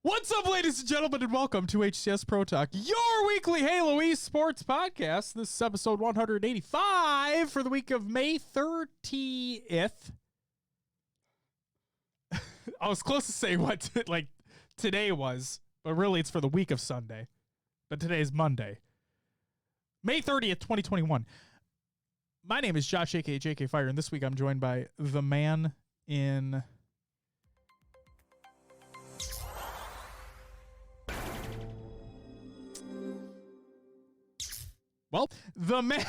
What's up, ladies and gentlemen, and welcome to HCS Pro Talk, your weekly Halo esports podcast. This is episode 185 for the week of May 30th. I was close to saying what today was, but really it's for the week of Sunday. But today is Monday, May 30th, 2021. My name is Josh, aka JK Fire, and this week I'm joined by the man in... Well, the man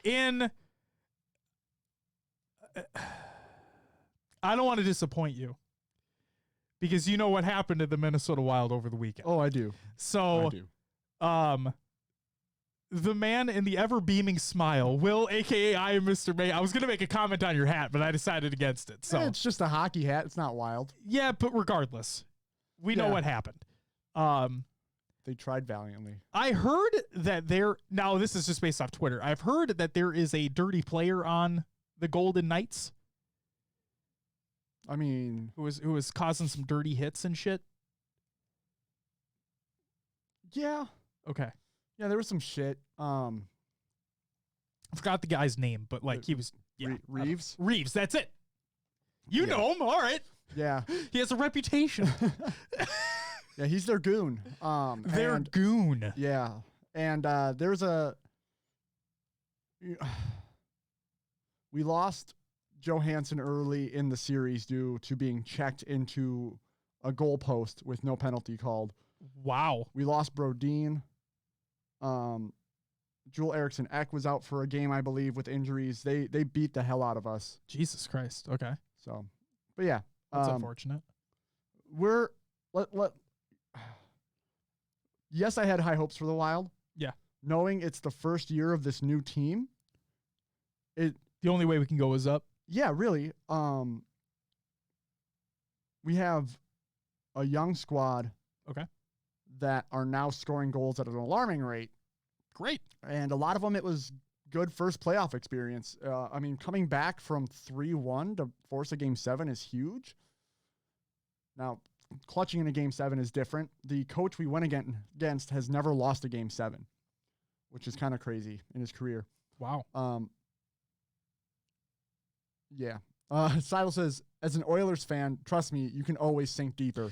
in... I don't want to disappoint you because you know what happened to the Minnesota Wild over the weekend. Oh, I do. So, the man in the ever-beaming smile, Will, a.k.a. I am Mr. May. I was going to make a comment on your hat, but I decided against it. So it's just a hockey hat. It's not wild. Yeah, but regardless, we know what happened. They tried valiantly. I heard that now this is just based off Twitter. I've heard that there is a dirty player on the Golden Knights. I mean, who was causing some dirty hits and shit. Yeah. Okay. Yeah, there was some shit. I forgot the guy's name, but he was Reeves. Reeves, that's it. You know him, all right. Yeah. He has a reputation. Yeah, he's their goon. Their goon. Yeah. And there's we lost Johansson early in the series due to being checked into a goalpost with no penalty called. Wow. We lost Brodin. Joel Eriksson Ek was out for a game, I believe, with injuries. They beat the hell out of us. Jesus Christ. Okay. So, but yeah. That's unfortunate. Yes, I had high hopes for the Wild. Yeah. Knowing it's the first year of this new team. The only way we can go is up. Yeah, really. We have a young squad. Okay. That are now scoring goals at an alarming rate. Great. And a lot of them, it was good first playoff experience. I mean, coming back from 3-1 to force a Game 7 is huge. Now, clutching in a Game 7 is different. The coach we went against has never lost a Game 7, which is kind of crazy in his career. Wow. Yeah. Silo says, as an Oilers fan, trust me, you can always sink deeper.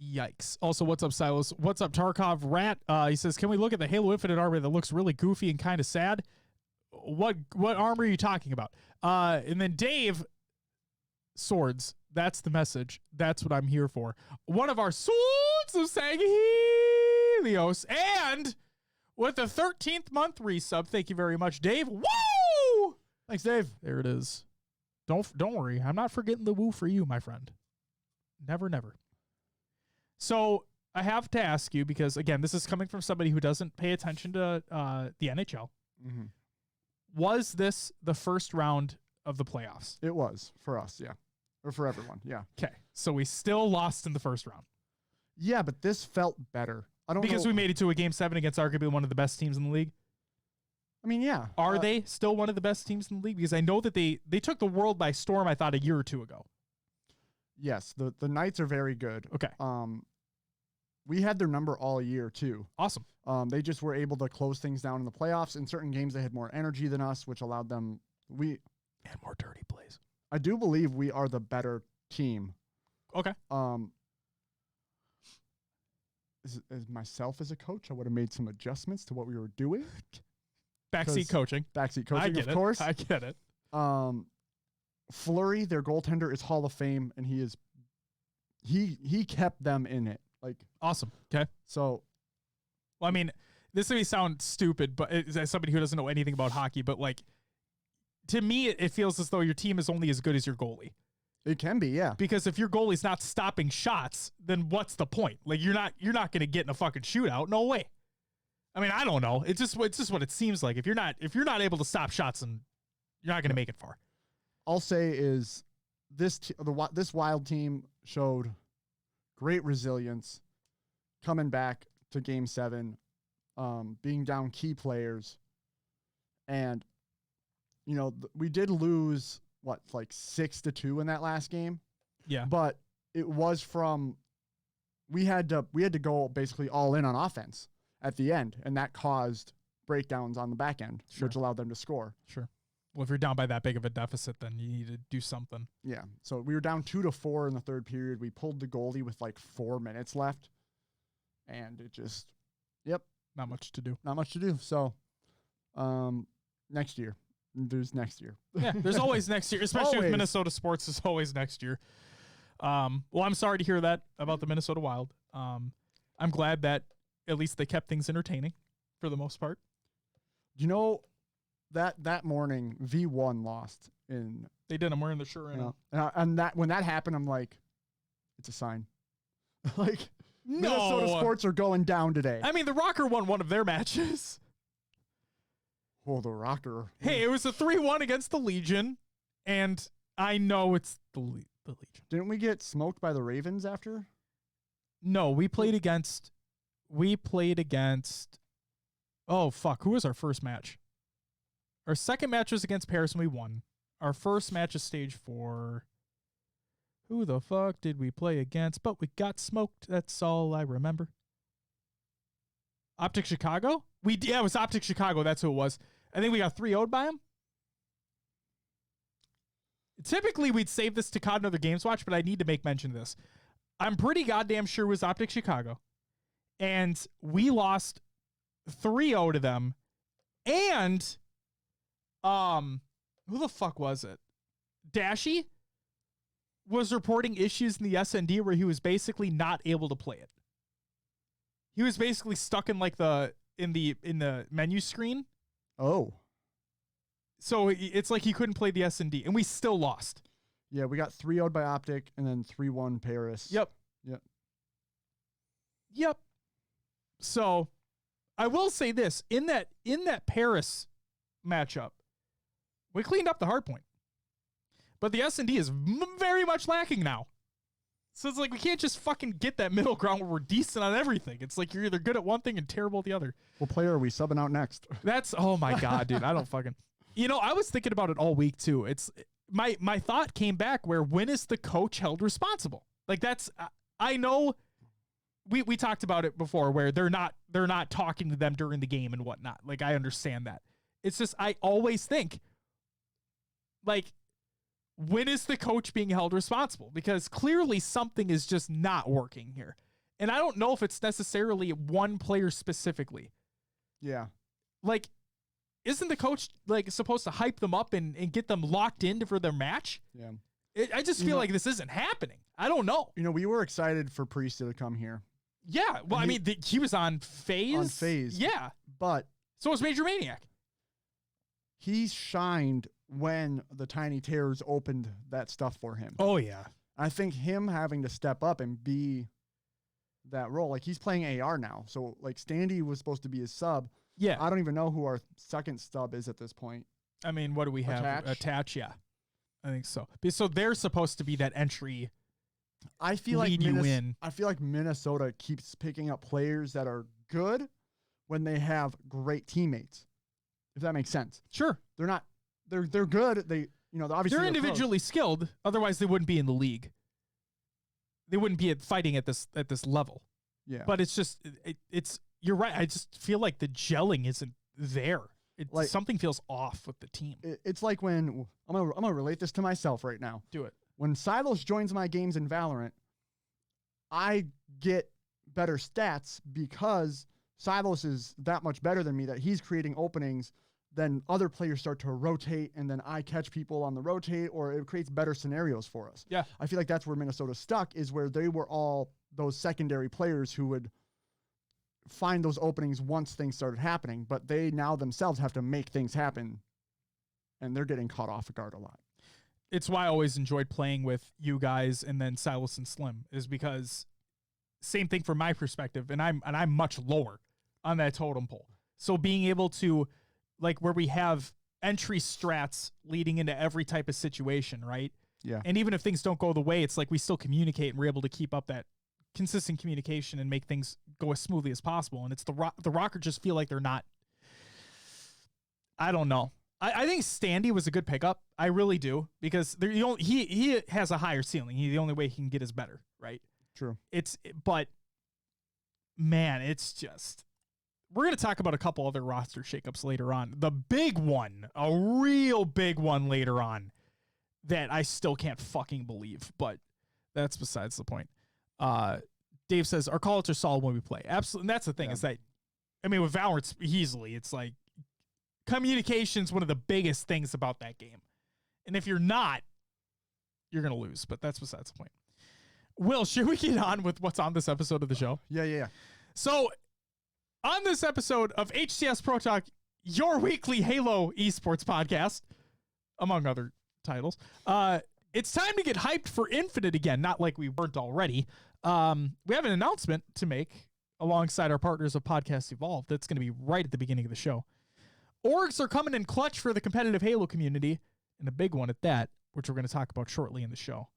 Yikes. Also, what's up, Silas? What's up, Tarkov Rat? He says, can we look at the Halo Infinite armor that looks really goofy and kind of sad? What armor are you talking about? And then Dave, swords. That's the message. That's what I'm here for. One of our swords of Sanghelios. And with the 13th month resub, thank you very much, Dave. Woo! Thanks, Dave. There it is. Don't worry. I'm not forgetting the woo for you, my friend. Never, never. So I have to ask you, because, again, this is coming from somebody who doesn't pay attention to the NHL. Mm-hmm. Was this the first round of the playoffs? It was for us, yeah. Or for everyone, yeah. Okay, so we still lost in the first round. Yeah, but this felt better. Because we made it to a Game 7 against arguably one of the best teams in the league? I mean, yeah. Are they still one of the best teams in the league? Because I know that they took the world by storm, I thought, a year or two ago. Yes, the Knights are very good. Okay. We had their number all year, too. Awesome. They just were able to close things down in the playoffs. In certain games, they had more energy than us, which allowed them... And more dirty plays. I do believe we are the better team. Okay. As myself as a coach, I would have made some adjustments to what we were doing. Backseat coaching. Of course. I get it. Fleury, their goaltender, is Hall of Fame, and he kept them in it. Awesome. Okay. So, well, I mean, this may sound stupid, but as somebody who doesn't know anything about hockey, but to me, it feels as though your team is only as good as your goalie. It can be, yeah. Because if your goalie's not stopping shots, then what's the point? You're not going to get in a fucking shootout. No way. I mean, I don't know. It's just what it seems like. If you're not able to stop shots, and you're not going to make it far. I'll say is this Wild team showed great resilience coming back to Game 7, being down key players, and we did lose 6-2 in that last game. Yeah, but it was from we had to go basically all in on offense at the end, and that caused breakdowns on the back end, which allowed them to score. Sure. Well, if you're down by that big of a deficit, then you need to do something. Yeah. So we were down 2-4 in the third period. We pulled the goalie with like 4 minutes left, and it just, not much to do. Not much to do. So, next year. There's next year. Yeah, there's always next year, especially with Always. Minnesota sports is always next year. Well, I'm sorry to hear that about the Minnesota Wild. I'm glad that at least they kept things entertaining for the most part. You know, that morning V1 lost in. They did. I'm wearing the shirt right now. And that when that happened, I'm like, it's a sign. Like No. Minnesota sports are going down today. I mean, the Rocker won one of their matches. Oh, the Rocker. Hey, it was a 3-1 against the Legion, and I know it's the Legion. Didn't we get smoked by the Ravens after? No, we played against. Oh fuck! Who was our first match? Our second match was against Paris, and we won. Our first match is stage 4. Who the fuck did we play against? But we got smoked. That's all I remember. Optic Chicago? It was Optic Chicago. That's who it was. I think we got 3-0'd by him. Typically, we'd save this to COD Another Games Watch, but I need to make mention of this. I'm pretty goddamn sure it was Optic Chicago. And we lost 3-0 to them. And, who the fuck was it? Dashy was reporting issues in the SND where he was basically not able to play it. He was basically stuck in like in the menu screen. Oh. So it's like he couldn't play the S&D, and we still lost. Yeah, we got 3-0'd by Optic and then 3-1 Paris. Yep. So I will say this, in that Paris matchup, we cleaned up the hard point. But the S&D is very much lacking now. So it's like we can't just fucking get that middle ground where we're decent on everything. It's like you're either good at one thing and terrible at the other. What player are we subbing out next? That's, oh my God, dude. I don't fucking... You know, I was thinking about it all week too. It's my thought came back where when is the coach held responsible? Like that's, I know we talked about it before where they're not talking to them during the game and whatnot. Like I understand that. It's just, I always think like, when is the coach being held responsible? Because clearly something is just not working here. And I don't know if it's necessarily one player specifically. Yeah. Like, isn't the coach like supposed to hype them up and get them locked in for their match? Yeah. I just feel like this isn't happening. I don't know. You know, we were excited for Priest to come here. Yeah. Well, he was on phase. On phase. Yeah. But so was Major Maniac. He shined when the Tiny Terrors opened that stuff for him. Oh, yeah. I think him having to step up and be that role, like he's playing AR now. So like Standy was supposed to be his sub. Yeah. I don't even know who our second sub is at this point. I mean, what do we have? Attach, yeah. I think so. So they're supposed to be that entry. I feel lead you in. I feel like Minnesota keeps picking up players that are good when they have great teammates. If that makes sense. Sure. They're not. They're good. They obviously they're individually skilled. Otherwise, they wouldn't be in the league. They wouldn't be fighting at this level. Yeah. But it's just it's. You're right. I just feel like the gelling isn't there. Like, something feels off with the team. It's like when I'm gonna relate this to myself right now. Do it. When Silos joins my games in Valorant, I get better stats because Silos is that much better than me that he's creating openings. Then other players start to rotate, and then I catch people on the rotate, or it creates better scenarios for us. Yeah. I feel like that's where Minnesota's stuck, is where they were all those secondary players who would find those openings once things started happening, but they now themselves have to make things happen, and they're getting caught off guard a lot. It's why I always enjoyed playing with you guys and then Silas and Slim, is because same thing from my perspective, and I'm much lower on that totem pole. So being able to, like, where we have entry strats leading into every type of situation, right? Yeah. And even if things don't go the way, it's like we still communicate and we're able to keep up that consistent communication and make things go as smoothly as possible. And it's the Rockers just feel like they're not. I don't know. I think Standy was a good pickup. I really do, because he has a higher ceiling. The only way he can get is better, right? True. But man, it's just, we're going to talk about a couple other roster shakeups later on. The big one, a real big one later on that I still can't fucking believe, but that's besides the point. Dave says, our callouts are solid when we play. Absolutely. And that's the thing is that, I mean, with Valorant, easily, it's like communication's one of the biggest things about that game. And if you're not, you're going to lose, but that's besides the point. Will, should we get on with what's on this episode of the show? Yeah. So, on this episode of HCS Pro Talk, your weekly Halo esports podcast, among other titles, it's time to get hyped for Infinite again, not like we weren't already. We have an announcement to make alongside our partners of Podcast Evolved that's going to be right at the beginning of the show. Orgs are coming in clutch for the competitive Halo community, and a big one at that, which we're going to talk about shortly in the show.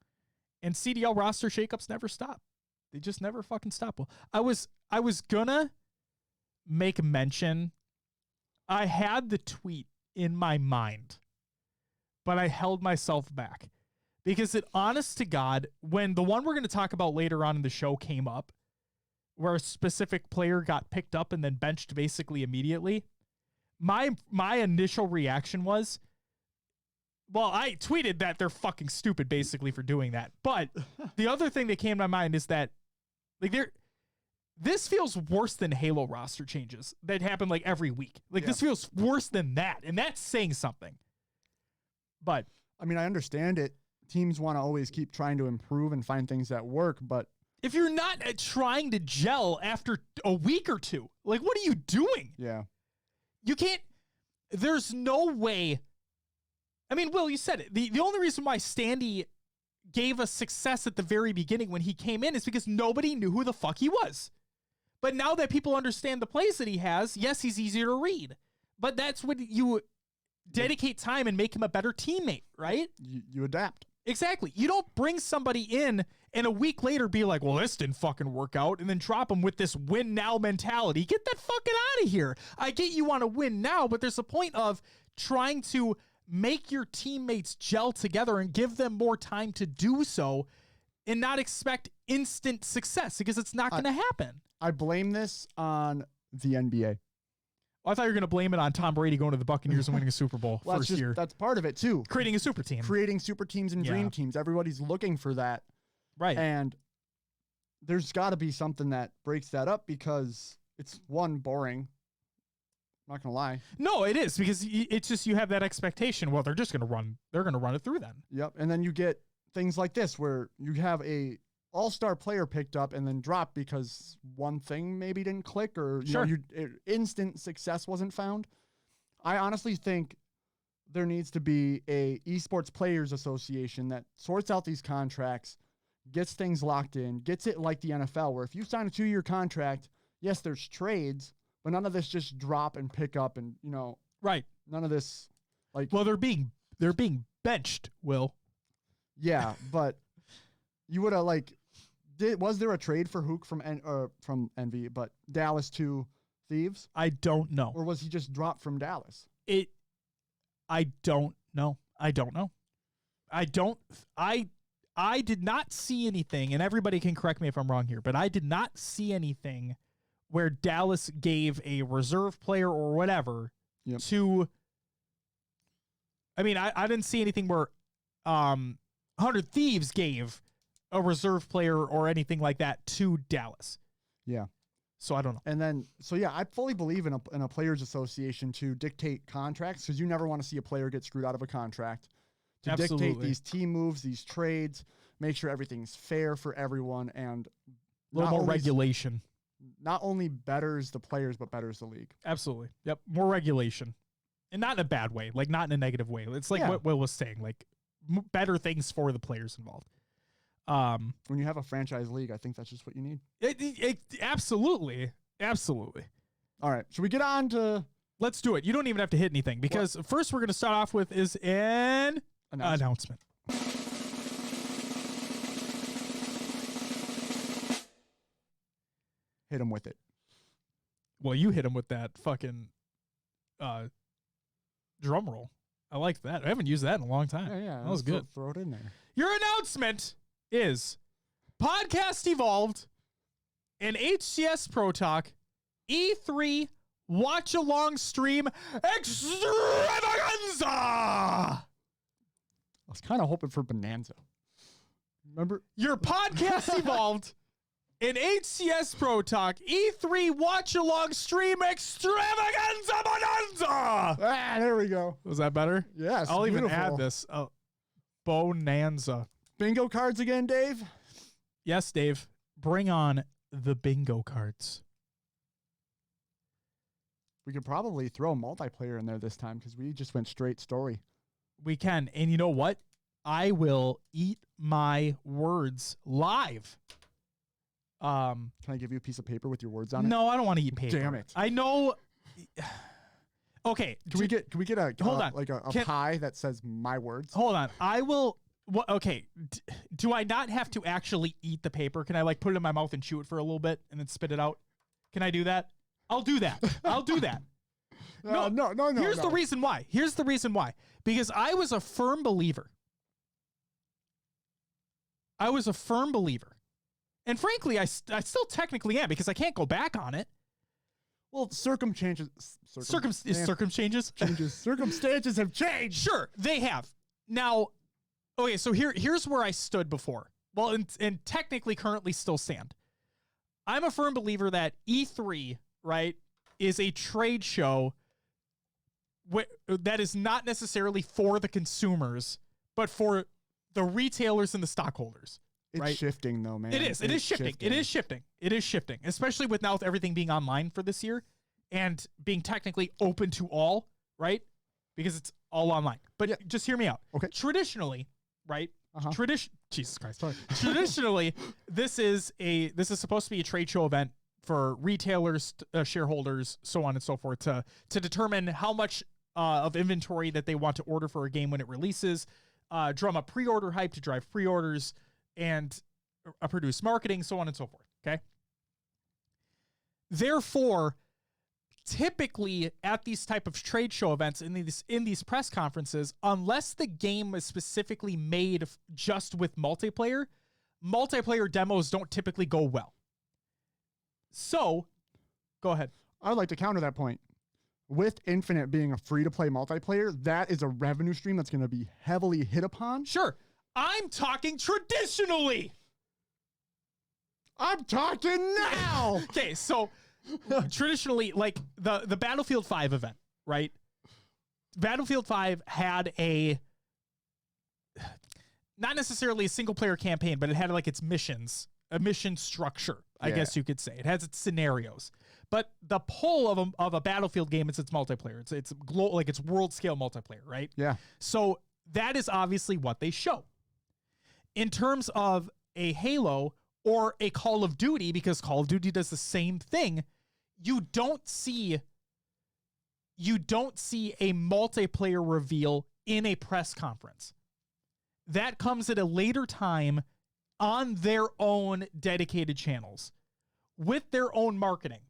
And CDL roster shakeups never stop. They just never fucking stop. Well, I was gonna make a mention. I had the tweet in my mind, but I held myself back because it, honest to God, when the one we're going to talk about later on in the show came up, where a specific player got picked up and then benched basically immediately, my initial reaction was, well, I tweeted that they're fucking stupid basically for doing that. But the other thing that came to my mind is that like this feels worse than Halo roster changes that happen like every week. Like this feels worse than that. And that's saying something. But I mean, I understand it. Teams want to always keep trying to improve and find things that work, but if you're not trying to gel after a week or two, like what are you doing? Yeah. You can't, there's no way. I mean, Will, you said it. The only reason why Standy gave us success at the very beginning when he came in is because nobody knew who the fuck he was. But now that people understand the plays that he has, yes, he's easier to read. But that's when you dedicate time and make him a better teammate, right? You adapt. Exactly. You don't bring somebody in and a week later be like, well, this didn't fucking work out, and then drop him with this win now mentality. Get that fucking out of here. I get you want to win now, but there's a point of trying to make your teammates gel together and give them more time to do so and not expect instant success because it's not going to happen. I blame this on the NBA. I thought you were going to blame it on Tom Brady going to the Buccaneers and winning a Super Bowl first year. That's part of it too. Creating a super team. Creating super teams and dream teams. Everybody's looking for that. Right. And there's got to be something that breaks that up because it's one, boring. Not gonna lie. No, it is because it's just you have that expectation. Well, they're just gonna run. They're gonna run it through then. Yep. And then you get things like this where you have a all-star player picked up and then dropped because one thing maybe didn't click or you know, instant success wasn't found. I honestly think there needs to be a esports players association that sorts out these contracts, gets things locked in, gets it like the NFL, where if you sign a 2-year contract, yes, there's trades. But none of this just drop and pick up and, you know, right. None of this like, well, they're being benched, Will. Yeah. But you would have like, was there a trade for Hook from Envy, but Dallas to Thieves? I don't know. Or was he just dropped from Dallas? I don't know. I did not see anything, and everybody can correct me if I'm wrong here, but I did not see anything where Dallas gave a reserve player or whatever to, I mean, I didn't see anything where 100 Thieves gave a reserve player or anything like that to Dallas. Yeah. So I don't know. And then, so yeah, I fully believe in a players association to dictate contracts because you never want to see a player get screwed out of a contract. To dictate these team moves, these trades, make sure everything's fair for everyone, and a little more regulation. Not only betters the players, but betters the league. Absolutely. Yep. More regulation. And not in a bad way, like not in a negative way. It's like what Will was saying, like better things for the players involved. When you have a franchise league, I think that's just what you need. Absolutely. Absolutely. All right. Should we get on to... Let's do it. You don't even have to hit anything because first we're going to start off with is an announcement. Hit him with it. Well, you hit him with that fucking drum roll. I liked that. I haven't used that in a long time. Yeah. That was good. Throw it in there. Your announcement is Podcast Evolved an HCS Pro Talk E3 watch along stream extravaganza. I was kind of hoping for Bonanza. Remember? Your podcast evolved. An HCS Pro Talk E3 watch along stream extravaganza bonanza. Ah, there we go. Was that better? Yes. I'll beautiful. even add this. Bonanza. Bingo cards again, Dave? Yes, Dave. Bring on the bingo cards. We could probably throw multiplayer in there this time because we just went straight story. We can. And you know what? I will eat my words live. Can I give you a piece of paper with your words on it? No, I don't want to eat paper. Damn it. I know. Okay. Can we get a hold on. like a pie that says my words? Hold on. I will. What? Okay. Do I not have to actually eat the paper? Can I like put it in my mouth and chew it for a little bit and then spit it out? Can I do that? I'll do that. I'll do that. No. Here's the reason why. Here's the reason why. Because I was a firm believer. And frankly, I still technically am because I can't go back on it. Well, circumstances have changed. Sure, they have. Now, okay, so here's where I stood before. Well, and technically currently still stand. I'm a firm believer that E3, right, is a trade show that is not necessarily for the consumers, but for the retailers and the stockholders. It's right? shifting though, man. It is shifting. It is shifting, especially with now with everything being online for this year and being technically open to all, right? Because it's all online. But just hear me out. Okay. Traditionally, right? Jesus Christ. Sorry. Traditionally, this is supposed to be a trade show event for retailers, shareholders, so on and so forth, to determine how much of inventory that they want to order for a game when it releases, drum up pre-order hype to drive pre-orders, and produce marketing, so on and so forth. Okay. Therefore, typically at these type of trade show events, in these press conferences, unless the game is specifically made just with multiplayer demos don't typically go well. So, go ahead. I'd like to counter that point. With Infinite being a free-to-play multiplayer, that is a revenue stream that's going to be heavily hit upon. Sure. I'm talking traditionally. I'm talking now. Okay, so traditionally, like the Battlefield 5 event, right? Battlefield 5 had not necessarily a single player campaign, but it had like its missions, a mission structure, I guess you could say. It has its scenarios. But the pull of a Battlefield game is its multiplayer. It's world scale multiplayer, right? Yeah. So that is obviously what they show. In terms of a Halo or a Call of Duty, because Call of Duty does the same thing, you don't see a multiplayer reveal in a press conference. That comes at a later time on their own dedicated channels with their own marketing.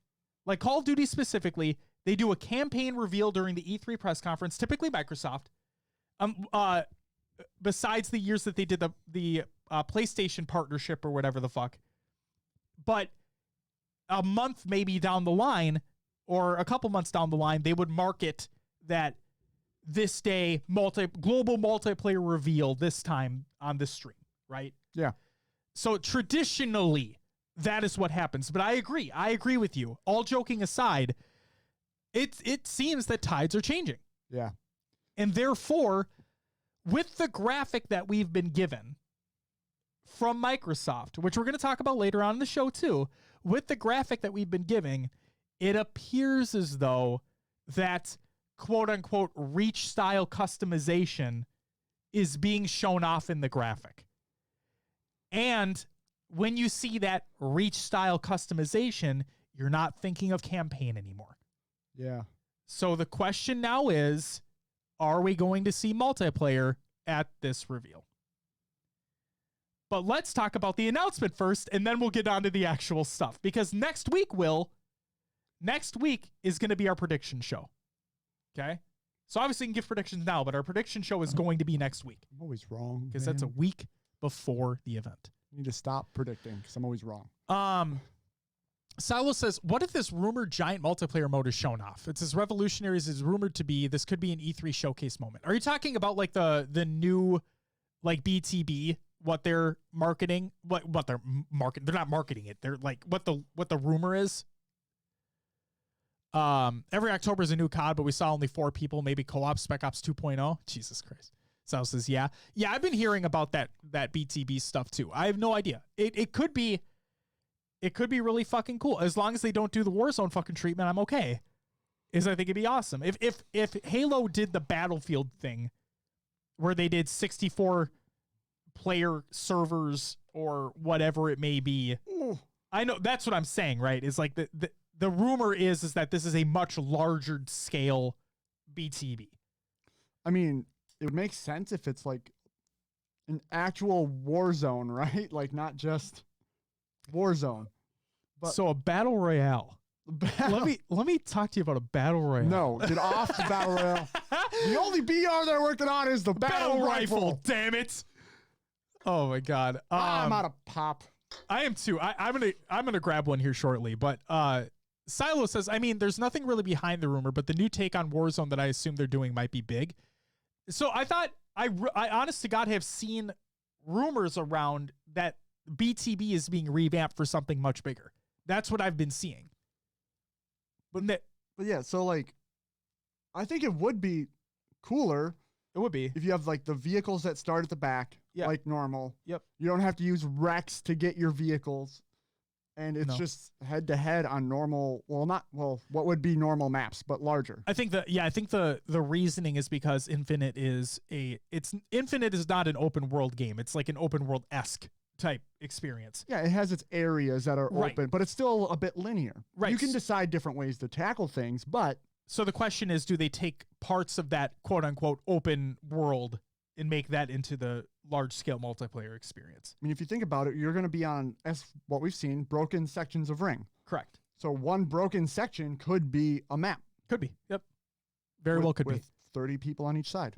Like Call of Duty specifically, they do a campaign reveal during the E3 press conference, typically Microsoft. Besides the years that they did the PlayStation partnership or whatever the fuck. But a month maybe down the line or a couple months down the line, they would market that this day global multiplayer reveal this time on this stream, right? Yeah. So traditionally, that is what happens. But I agree with you. All joking aside, it seems that tides are changing. Yeah. And therefore, with the graphic that we've been given from Microsoft, which we're going to talk about later on in the show too, with the graphic that we've been giving, it appears as though that quote unquote reach style customization is being shown off in the graphic. And when you see that reach style customization, you're not thinking of campaign anymore. Yeah. So the question now is, are we going to see multiplayer at this reveal? But let's talk about the announcement first, and then we'll get on to the actual stuff. Because next week is going to be our prediction show. Okay? So obviously you can give predictions now, but our prediction show is going to be next week. I'm always wrong. Because that's a week before the event. You need to stop predicting because I'm always wrong. Silo says, what if this rumored giant multiplayer mode is shown off? It's as revolutionary as it's rumored to be. This could be an E3 showcase moment. Are you talking about like the new like BTB, what they're marketing? What they're marketing? They're not marketing it. They're like what the rumor is. Every October is a new COD, but we saw only 4 people, maybe co-op Spec Ops 2.0. Jesus Christ. Sal says, yeah, I've been hearing about that BTB stuff too. I have no idea. It could be really fucking cool. As long as they don't do the Warzone fucking treatment, I'm okay. I think it'd be awesome. If Halo did the Battlefield thing where they did 64 player servers or whatever it may be. Ooh. I know that's what I'm saying, right? Is like the rumor is that this is a much larger scale BTB. I mean, it would make sense if it's like an actual war zone, right? Like not just Warzone. But so a battle royale. Let me talk to you about a battle royale. No, get off the battle royale. The only BR they're working on is the battle rifle. Damn it! Oh my god. I'm out of pop. I am too. I'm gonna grab one here shortly. But Silo says, I mean, there's nothing really behind the rumor, but the new take on Warzone that I assume they're doing might be big. So I thought I honest to God have seen rumors around that BTB is being revamped for something much bigger. That's what I've been seeing. But yeah, so like, I think it would be cooler. It would be if you have like the vehicles that start at the back, like normal. Yep. You don't have to use Rex to get your vehicles, and it's just head to head on normal. What would be normal maps, but larger. I think the reasoning is because Infinite is not an open world game. It's like an open world-esque type experience. Yeah, it has its areas that are open, but it's still a bit linear. Right. You can decide different ways to tackle things, but so the question is, do they take parts of that quote unquote open world and make that into the large scale multiplayer experience? I mean, if you think about it, you're going to be on, as what we've seen, broken sections of ring. Correct. So one broken section could be a map. Could be. Yep. Very well could be. With 30 people on each side.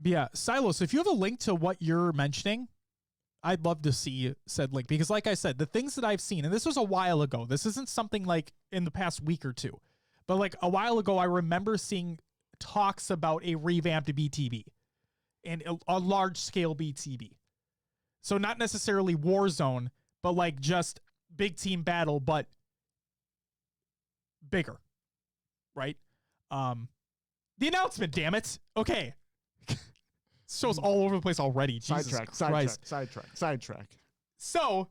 Yeah, Silos, if you have a link to what you're mentioning, I'd love to see said link, because like I said, the things that I've seen, and this was a while ago, this isn't something like in the past week or two, but like a while ago, I remember seeing talks about a revamped BTB and a large scale BTB. So not necessarily Warzone, but like just big team battle, but bigger, right? The announcement, damn it. Okay. Show's all over the place already. Jesus Christ. Sidetrack. So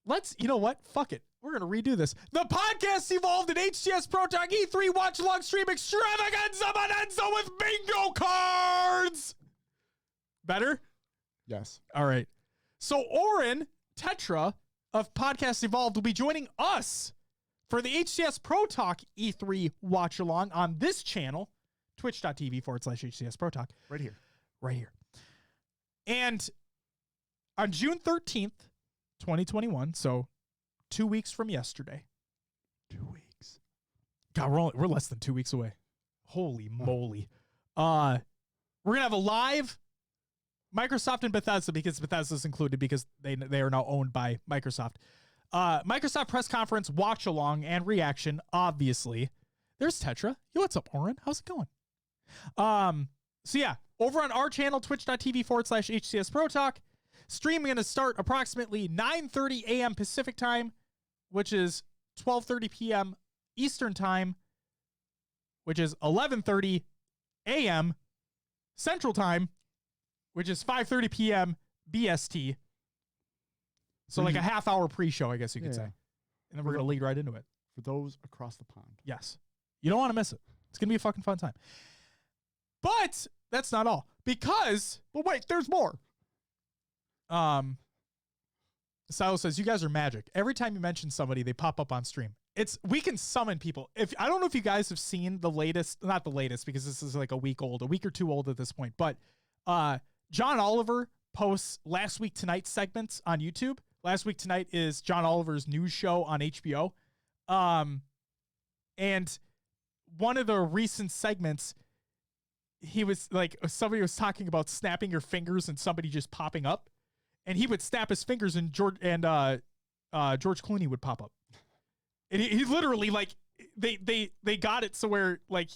let's, you know what? Fuck it. We're going to redo this. The podcast evolved in HCS Pro Talk E3 watch along stream extravaganza bonanza with bingo cards. Better? Yes. All right. So Oren Tetra of Podcast Evolved will be joining us for the HCS Pro Talk E3 watch along on this channel, twitch.tv/HCS Pro Talk. Right here. And on June 13th, 2021, so 2 weeks from yesterday. 2 weeks. God, we're less than 2 weeks away. Holy moly. We're going to have a live Microsoft and Bethesda, because Bethesda's included because they are now owned by Microsoft. Microsoft press conference, watch along, and reaction, obviously. There's Tetra. Yo, what's up, Oren? How's it going? So yeah, over on our channel, twitch.tv/HCS Pro Talk, stream going to start approximately 9:30 a.m. Pacific time, which is 12:30 p.m. Eastern time, which is 11:30 a.m. Central time, which is 5:30 p.m. BST. So like a half hour pre-show, I guess you could say. And then we're going to lead right into it. For those across the pond. Yes. You don't want to miss it. It's going to be a fucking fun time. But that's not all, because, but wait, there's more. Silo says, you guys are magic. Every time you mention somebody, they pop up on stream. We can summon people. I don't know if you guys have seen the latest, not the latest, because this is like a week or two old at this point, but John Oliver posts Last Week Tonight segments on YouTube. Last Week Tonight is John Oliver's news show on HBO. And one of the recent segments, he was like, somebody was talking about snapping your fingers and somebody just popping up, and he would snap his fingers, and George Clooney would pop up. And he literally, like, they got it so where, like,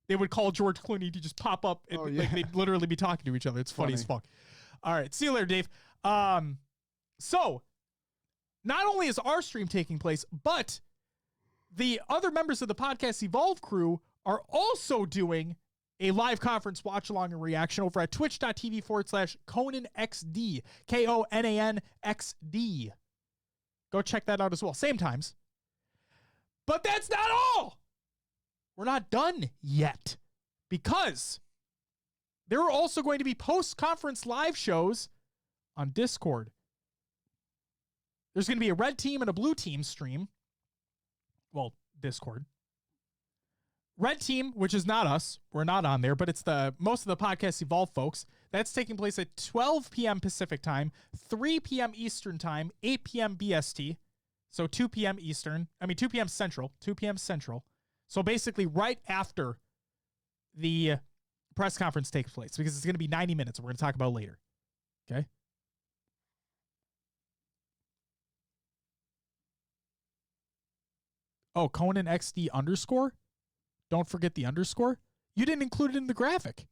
they would call George Clooney to just pop up and like, they'd literally be talking to each other. It's funny as fuck. All right. See you later, Dave. So not only is our stream taking place, but the other members of the Podcast Evolve crew are also doing a live conference watch along and reaction over at twitch.tv/ConanXD, KONANXD. Go check that out as well. Same times. But that's not all. We're not done yet, because there are also going to be post-conference live shows on Discord. There's going to be a red team and a blue team stream. Well, Discord. Red team, which is not us. We're not on there, but it's most of the Podcast Evolve folks. That's taking place at 12 p.m. Pacific time, 3 p.m. Eastern time, 8 p.m. BST. So 2 p.m. Eastern. 2 p.m. Central. 2 p.m. Central. So basically right after the press conference takes place, because it's going to be 90 minutes. We're going to talk about it later. Okay? Oh, Conan XD _? Don't forget the underscore. You didn't include it in the graphic.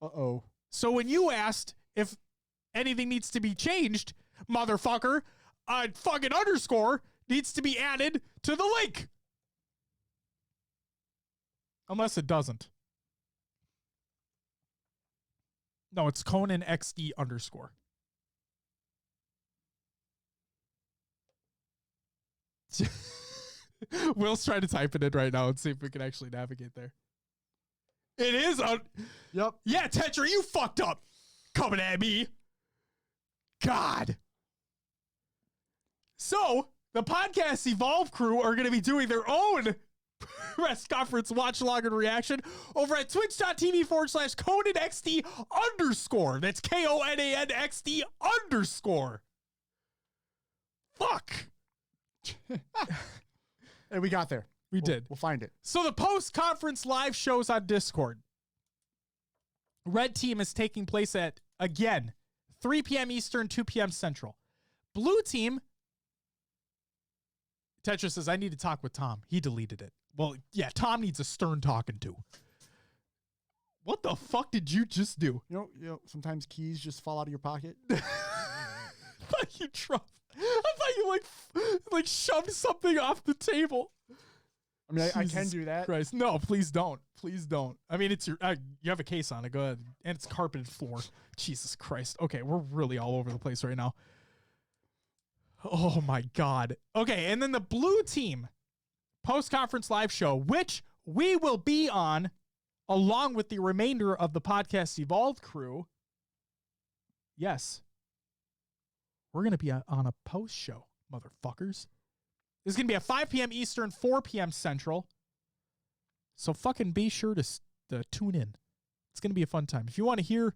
Uh-oh. So when you asked if anything needs to be changed, motherfucker, a fucking underscore needs to be added to the link. Unless it doesn't. No, it's Conan XD _. Will's trying to type it in right now and see if we can actually navigate there. It is. Yep. Yeah, Tetra, you fucked up. Coming at me. God. So, the Podcast Evolve crew are going to be doing their own press conference watch along and reaction over at twitch.tv/ConanXD _. That's KONANXD _. Fuck. And we got there. We did. We'll find it. So the post-conference live shows on Discord. Red team is taking place at, again, 3 p.m. Eastern, 2 p.m. Central. Blue team, Tetra says, I need to talk with Tom. He deleted it. Well, yeah, Tom needs a stern talking to. What the fuck did you just do? You know, sometimes keys just fall out of your pocket. I thought you dropped. I thought you like shoved something off the table. I mean, I can do that. Christ. No, please don't. Please don't. I mean, it's your you have a case on it. Go ahead. And it's carpeted floor. Jesus Christ. Okay, we're really all over the place right now. Oh my God. Okay, and then the blue team post-conference live show, which we will be on along with the remainder of the Podcast Evolved crew. Yes. We're going to be on a post show, motherfuckers. This is going to be at 5 p.m. Eastern, 4 p.m. Central. So fucking be sure to tune in. It's going to be a fun time. If you want to hear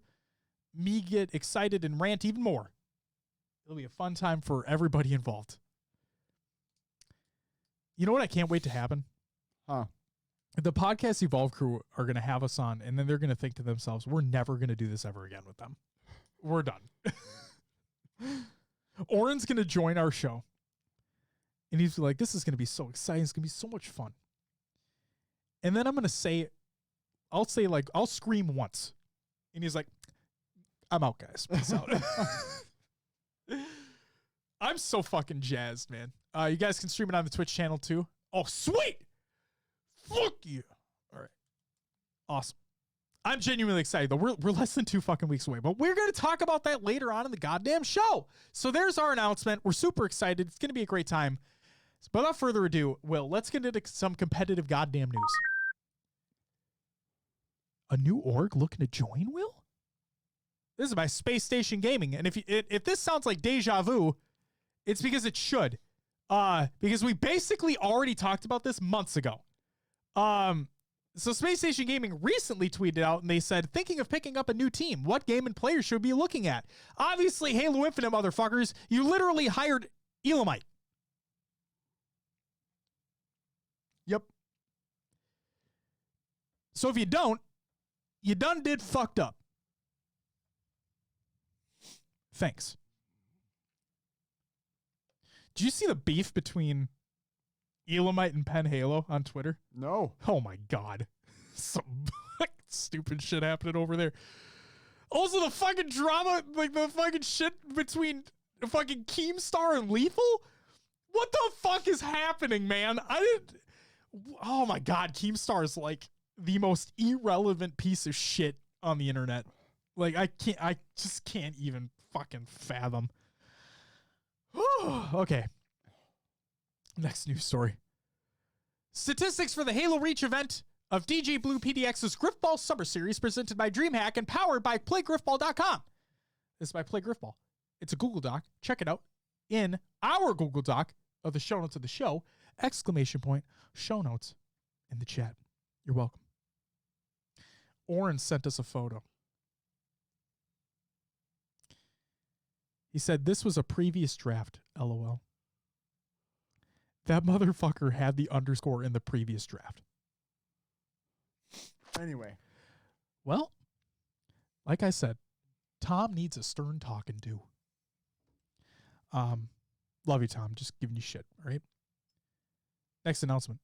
me get excited and rant even more, it'll be a fun time for everybody involved. You know what I can't wait to happen? Huh. The Podcast Evolve crew are going to have us on, and then they're going to think to themselves, we're never going to do this ever again with them. We're done. Oren's going to join our show. And he's like, this is going to be so exciting. It's going to be so much fun. And then I'm going to say, I'll scream once. And he's like, I'm out, guys. Peace out. I'm so fucking jazzed, man. You guys can stream it on the Twitch channel too. Oh, sweet. Fuck you. All right. Awesome. I'm genuinely excited, though. We're less than 2 fucking weeks away, but we're going to talk about that later on in the goddamn show. So there's our announcement. We're super excited. It's going to be a great time. But without further ado, Will, let's get into some competitive goddamn news. A new org looking to join, Will? This is by Space Station Gaming. And if this sounds like deja vu, it's because it should. Because we basically already talked about this months ago. So Space Station Gaming recently tweeted out and they said, thinking of picking up a new team. What game and players should we be looking at? Obviously, Halo Infinite, motherfuckers. You literally hired Elamite. Yep. So if you don't, you done did fucked up. Thanks. Do you see the beef between Elamite and Penn Halo on Twitter? No. Oh my God. Some stupid shit happening over there. Also, the fucking drama, like the fucking shit between fucking Keemstar and Lethal? What the fuck is happening, man? Oh my God, Keemstar is like the most irrelevant piece of shit on the internet. Like, I just can't even fucking fathom. Okay. Next news story. Statistics for the Halo Reach event of DJ Blue PDX's Griffball Summer Series presented by DreamHack and powered by PlayGriffball.com. This is by PlayGriffball. It's a Google Doc. Check it out in our Google Doc of the show notes of the show. ! Show notes in the chat. You're welcome. Oren sent us a photo. He said this was a previous draft, LOL. That motherfucker had the underscore in the previous draft. Anyway. Well, like I said, Tom needs a stern talking to. Love you, Tom. Just giving you shit, all right? Next announcement.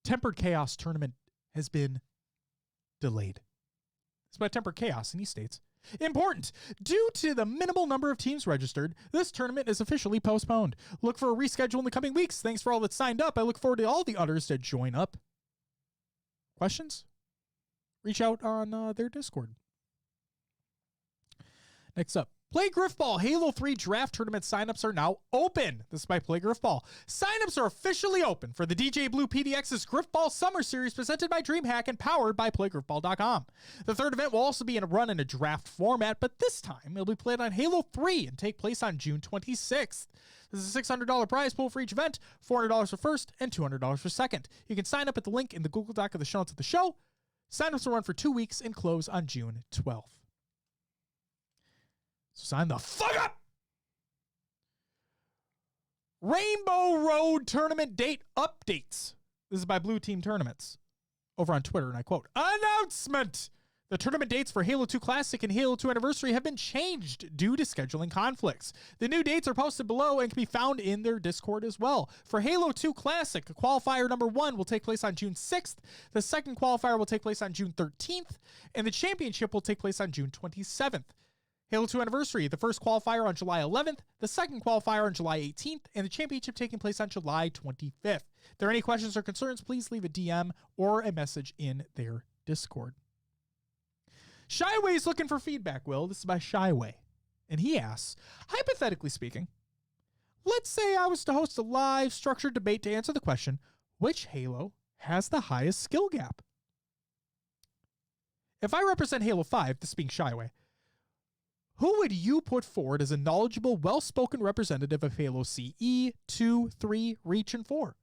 Tempered Chaos tournament has been delayed. It's by Tempered Chaos, and he states, important. Due to the minimal number of teams registered, this tournament is officially postponed. Look for a reschedule in the coming weeks. Thanks for all that signed up. I look forward to all the others to join up. Questions? Reach out on their Discord. Next up. Play Griffball Halo 3 Draft Tournament signups are now open. This is by Play Griffball. Signups are officially open for the DJ Blue PDX's Griffball Summer Series presented by DreamHack and powered by PlayGriffball.com. The third event will also be run in a draft format, but this time it'll be played on Halo 3 and take place on June 26th. This is a $600 prize pool for each event, $400 for first and $200 for second. You can sign up at the link in the Google Doc of the show notes of the show. Signups will run for 2 weeks and close on June 12th. Sign the fuck up! Rainbow Road Tournament date updates. This is by Blue Team Tournaments over on Twitter, and I quote, announcement! The tournament dates for Halo 2 Classic and Halo 2 Anniversary have been changed due to scheduling conflicts. The new dates are posted below and can be found in their Discord as well. For Halo 2 Classic, qualifier number 1 will take place on June 6th. The second qualifier will take place on June 13th. And the championship will take place on June 27th. Halo 2 Anniversary, the first qualifier on July 11th, the second qualifier on July 18th, and the championship taking place on July 25th. If there are any questions or concerns, please leave a DM or a message in their Discord. Shyway is looking for feedback, Will. This is by Shyway. And he asks, hypothetically speaking, let's say I was to host a live structured debate to answer the question, which Halo has the highest skill gap? If I represent Halo 5, this being Shyway, who would you put forward as a knowledgeable, well-spoken representative of Halo CE, 2, 3, Reach, and 4?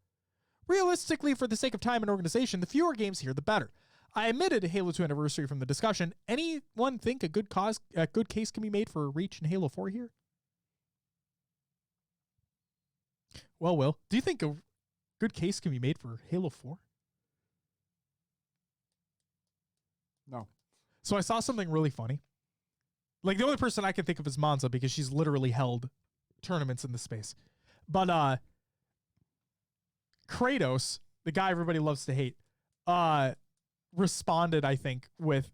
Realistically, for the sake of time and organization, the fewer games here, the better. I omitted Halo 2 Anniversary from the discussion. Anyone think a good case can be made for Reach and Halo 4 here? Well, Will, do you think a good case can be made for Halo 4? No. So I saw something really funny. Like, the only person I can think of is Monza because she's literally held tournaments in the space. But Kratos, the guy everybody loves to hate, responded, I think, with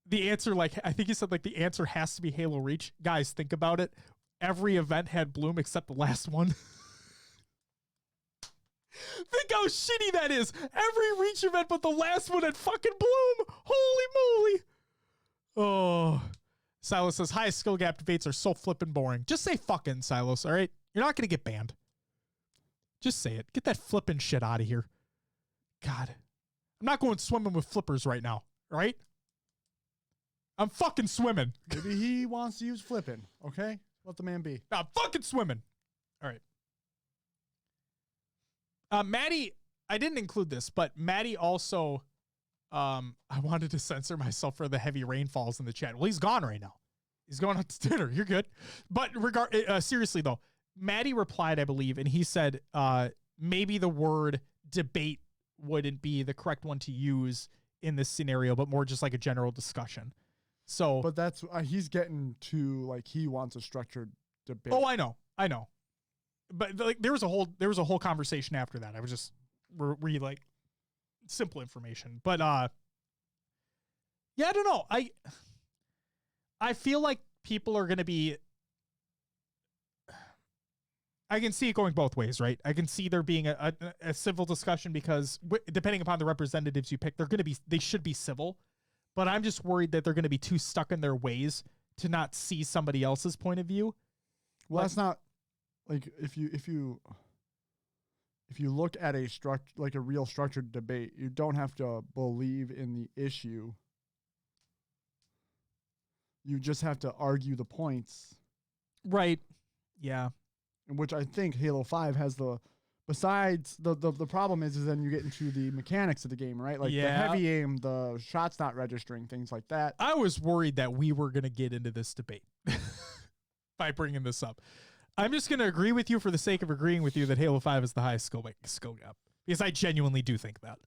the answer, like, I think he said, like, the answer has to be Halo Reach. Guys, think about it. Every event had Bloom except the last one. Think how shitty that is. Every Reach event but the last one had fucking Bloom. Holy moly. Oh. Silas says, highest skill gap debates are so flippin' boring. Just say fucking, Silas, all right? You're not going to get banned. Just say it. Get that flippin' shit out of here. God. I'm not going swimming with flippers right now, all right? I'm fucking swimming. Maybe he wants to use flipping, okay? Let the man be. I'm fucking swimming. All right. Maddie, I didn't include this, but Maddie also... I wanted to censor myself for the heavy rainfalls in the chat. Well, he's gone right now. He's going out to dinner. You're good. But seriously, though, Maddie replied, I believe, and he said maybe the word debate wouldn't be the correct one to use in this scenario, but more just like a general discussion. So, But that's he's getting to like he wants a structured debate. oh, I know. But like there was a whole conversation after that. I was just like simple information. But yeah, I don't know. I feel like people are going to be. I can see it going both ways, right? I can see there being a civil discussion because depending upon the representatives you pick, they should be civil. But I'm just worried that they're going to be too stuck in their ways to not see somebody else's point of view. Well, that's not like if you look at a like a real structured debate, you don't have to believe in the issue. You just have to argue the points. Right. Yeah. In which I think Halo 5 has besides the problem is then you get into the mechanics of the game, right? Like the heavy aim, the shots not registering, things like that. I was worried that we were going to get into this debate by bringing this up. I'm just going to agree with you for the sake of agreeing with you that Halo 5 is the highest skill gap. Because I genuinely do think that.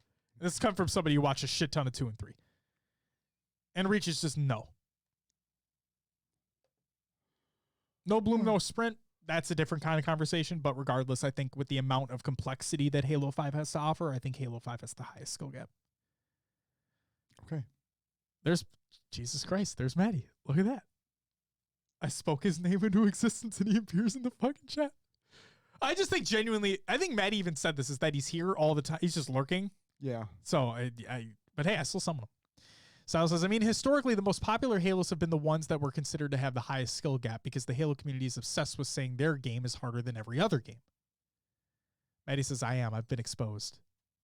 This comes from somebody who watched a shit ton of 2 and 3. And Reach is just no. No bloom, no sprint. That's a different kind of conversation. But regardless, I think with the amount of complexity that Halo 5 has to offer, I think Halo 5 has the highest skill gap. Okay. Jesus Christ, there's Maddie. Look at that. I spoke his name into existence and he appears in the fucking chat. I just think genuinely, I think Maddie even said this, is that he's here all the time. He's just lurking. Yeah. So, but hey, I still summon him. Sal says, I mean, historically, the most popular Halos have been the ones that were considered to have the highest skill gap because the Halo community is obsessed with saying their game is harder than every other game. Maddie says, I've been exposed.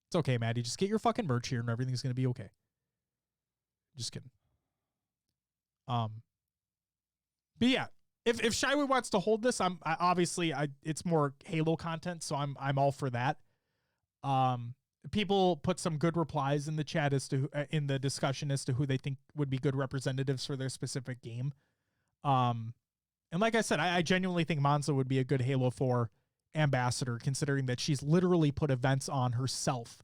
It's okay, Maddie. Just get your fucking merch here and everything's going to be okay. Just kidding. But yeah, if Shyway wants to hold this, it's more Halo content, so I'm all for that. People put some good replies in the chat in the discussion as to who they think would be good representatives for their specific game. And like I said, I genuinely think Monza would be a good Halo 4 ambassador, considering that she's literally put events on herself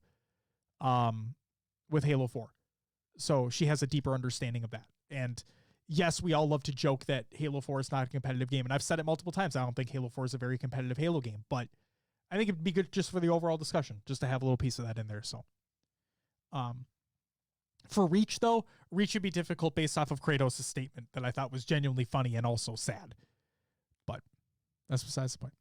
with Halo 4. So she has a deeper understanding of that. And yes, we all love to joke that Halo 4 is not a competitive game. And I've said it multiple times. I don't think Halo 4 is a very competitive Halo game, but I think it'd be good just for the overall discussion, just to have a little piece of that in there. So, for Reach though, Reach would be difficult based off of Kratos' statement that I thought was genuinely funny and also sad, but that's besides the point.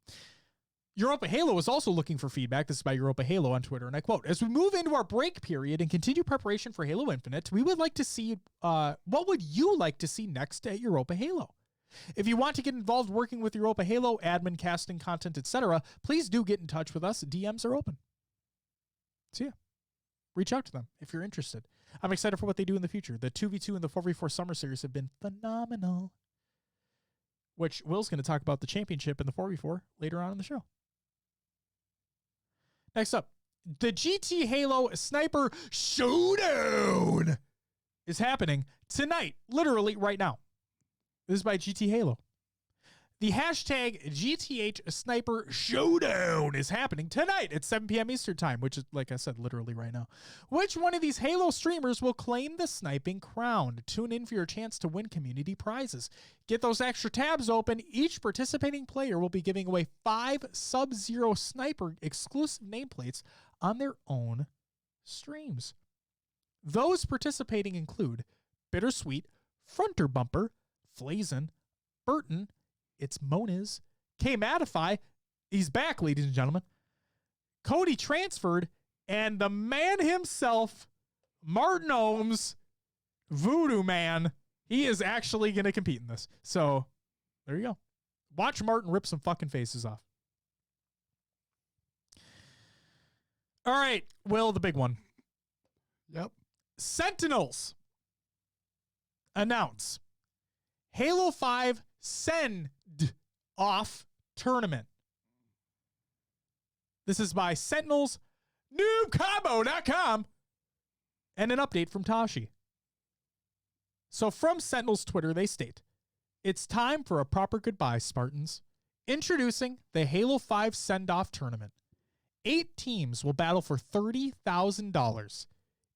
Europa Halo is also looking for feedback. This is by Europa Halo on Twitter, and I quote, as we move into our break period and continue preparation for Halo Infinite, we would like to see, what would you like to see next at Europa Halo? If you want to get involved working with Europa Halo, admin, casting, content, etc., please do get in touch with us. DMs are open. So yeah, reach out to them if you're interested. I'm excited for what they do in the future. The 2v2 and the 4v4 summer series have been phenomenal, which Will's going to talk about the championship and the 4v4 later on in the show. Next up, the GT Halo Sniper Showdown is happening tonight, literally right now. This is by GT Halo. The hashtag GTH Sniper Showdown is happening tonight at 7 p.m. Eastern Time, which is, like I said, literally right now. Which one of these Halo streamers will claim the sniping crown? Tune in for your chance to win community prizes. Get those extra tabs open. Each participating player will be giving away 5 Sub-Zero Sniper exclusive nameplates on their own streams. Those participating include Bittersweet, Fronter Bumper, Flazin, Burton, It's Moniz, K-Matify, he's back, ladies and gentlemen, Cody Transferred, and the man himself, Martin Ohms, Voodoo Man. He is actually going to compete in this. So, there you go. Watch Martin rip some fucking faces off. All right, Will, the big one. Yep. Sentinels announce Halo 5 Send Off Tournament. This is by Sentinels, noobcombo.com, and an update from Tashi. So from Sentinels Twitter, they state, it's time for a proper goodbye, Spartans. Introducing the Halo 5 Send-Off Tournament. 8 teams will battle for $30,000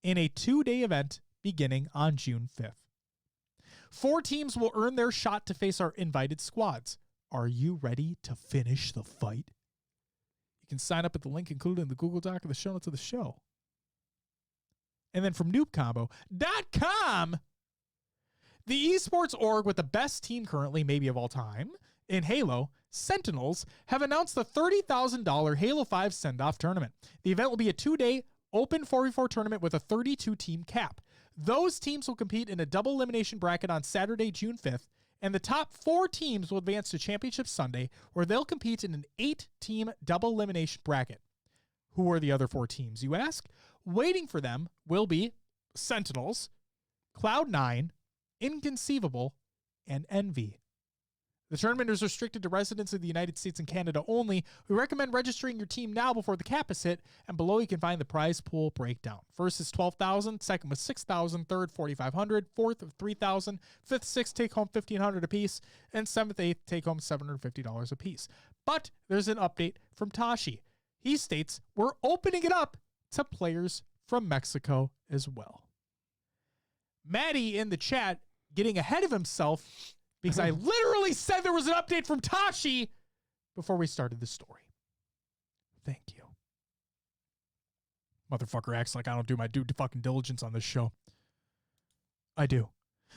in a 2-day event beginning on June 5th. 4 teams will earn their shot to face our invited squads. Are you ready to finish the fight? You can sign up at the link included in the Google Doc of the show notes of the show. And then from noobcombo.com, the esports org with the best team currently, maybe of all time, in Halo, Sentinels, have announced the $30,000 Halo 5 send-off tournament. The event will be a 2-day open 4v4 tournament with a 32-team cap. Those teams will compete in a double elimination bracket on Saturday, June 5th, and the top 4 teams will advance to Championship Sunday, where they'll compete in an 8-team double elimination bracket. Who are the other 4 teams, you ask? Waiting for them will be Sentinels, Cloud9, Inconceivable, and Envy. The tournament is restricted to residents of the United States and Canada only. We recommend registering your team now before the cap is hit, and below you can find the prize pool breakdown. First is $12,000, second was $6,000, third $4,500, fourth $3,000, fifth, sixth take home $1,500 apiece, and seventh, eighth take home $750 apiece. But there's an update from Tashi. He states we're opening it up to players from Mexico as well. Maddie in the chat getting ahead of himself because I literally said there was an update from Tashi before we started the story. Thank you. Motherfucker acts like I don't do my due fucking diligence on this show. I do.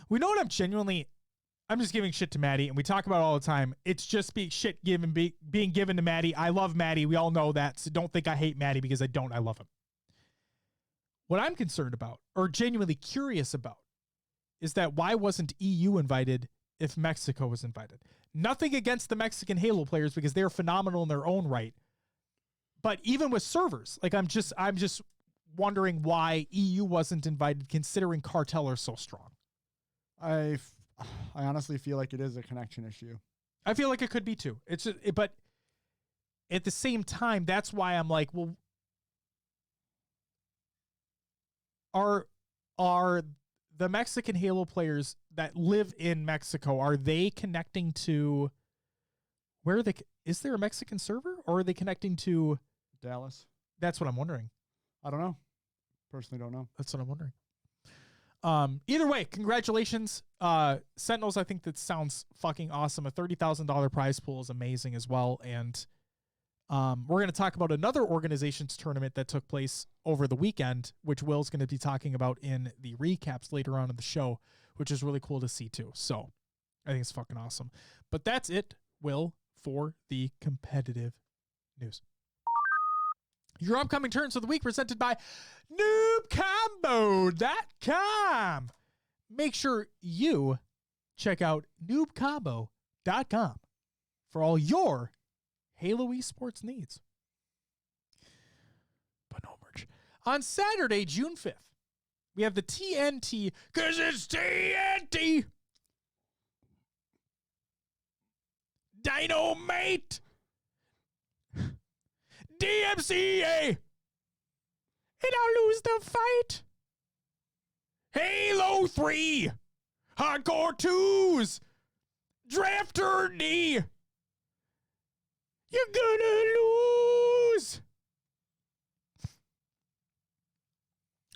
We know what I'm just giving shit to Maddie, and we talk about it all the time. It's just being given to Maddie. I love Maddie. We all know that, so don't think I hate Maddie because I don't. I love him. What I'm concerned about, or genuinely curious about, is that why wasn't EU invited if Mexico was invited? Nothing against the Mexican Halo players because they're phenomenal in their own right. But even with servers, like I'm just wondering why EU wasn't invited considering Cartel are so strong. I honestly feel like it is a connection issue. I feel like it could be too. But at the same time, that's why I'm like, well, are the Mexican Halo players that live in Mexico, are they connecting to is there a Mexican server, or are they connecting to Dallas? That's what I'm wondering. I don't know. Personally don't know. That's what I'm wondering. Either way, congratulations. Sentinels, I think that sounds fucking awesome. A $30,000 prize pool is amazing as well. And we're going to talk about another organization's tournament that took place over the weekend, which Will's going to be talking about in the recaps later on in the show, which is really cool to see too. So I think it's fucking awesome. But that's it, Will, for the competitive news. Your upcoming turns of the week presented by noobcombo.com. Make sure you check out noobcombo.com for all your Halo esports needs. But no merch. On Saturday, June 5th, we have the TNT, because it's TNT, Dynamite, DMCA, and I'll lose the fight. Halo 3, Hardcore 2's, Drafter D. You're gonna lose.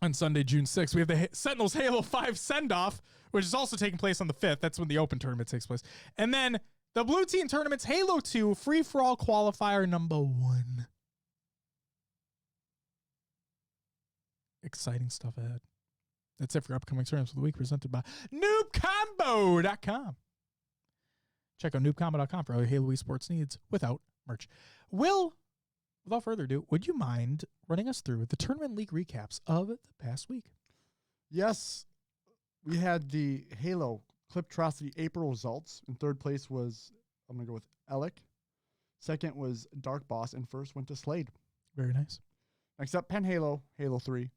On Sunday, June 6th, we have the Sentinels Halo 5 send-off, which is also taking place on the 5th. That's when the open tournament takes place. And then the Blue Team Tournament's Halo 2 free-for-all qualifier number 1. Exciting stuff ahead. That's it for upcoming tournaments of the week presented by noobcombo.com. Check out noobcombo.com for all your Halo esports needs without merch. Will, without further ado, would you mind running us through the tournament league recaps of the past week? Yes, we had the Halo Cliptrosity April results. In third place was, I'm going to go with Alec. Second was Dark Boss, and first went to Slade. Very nice. Next up, Pen Halo, Halo 3,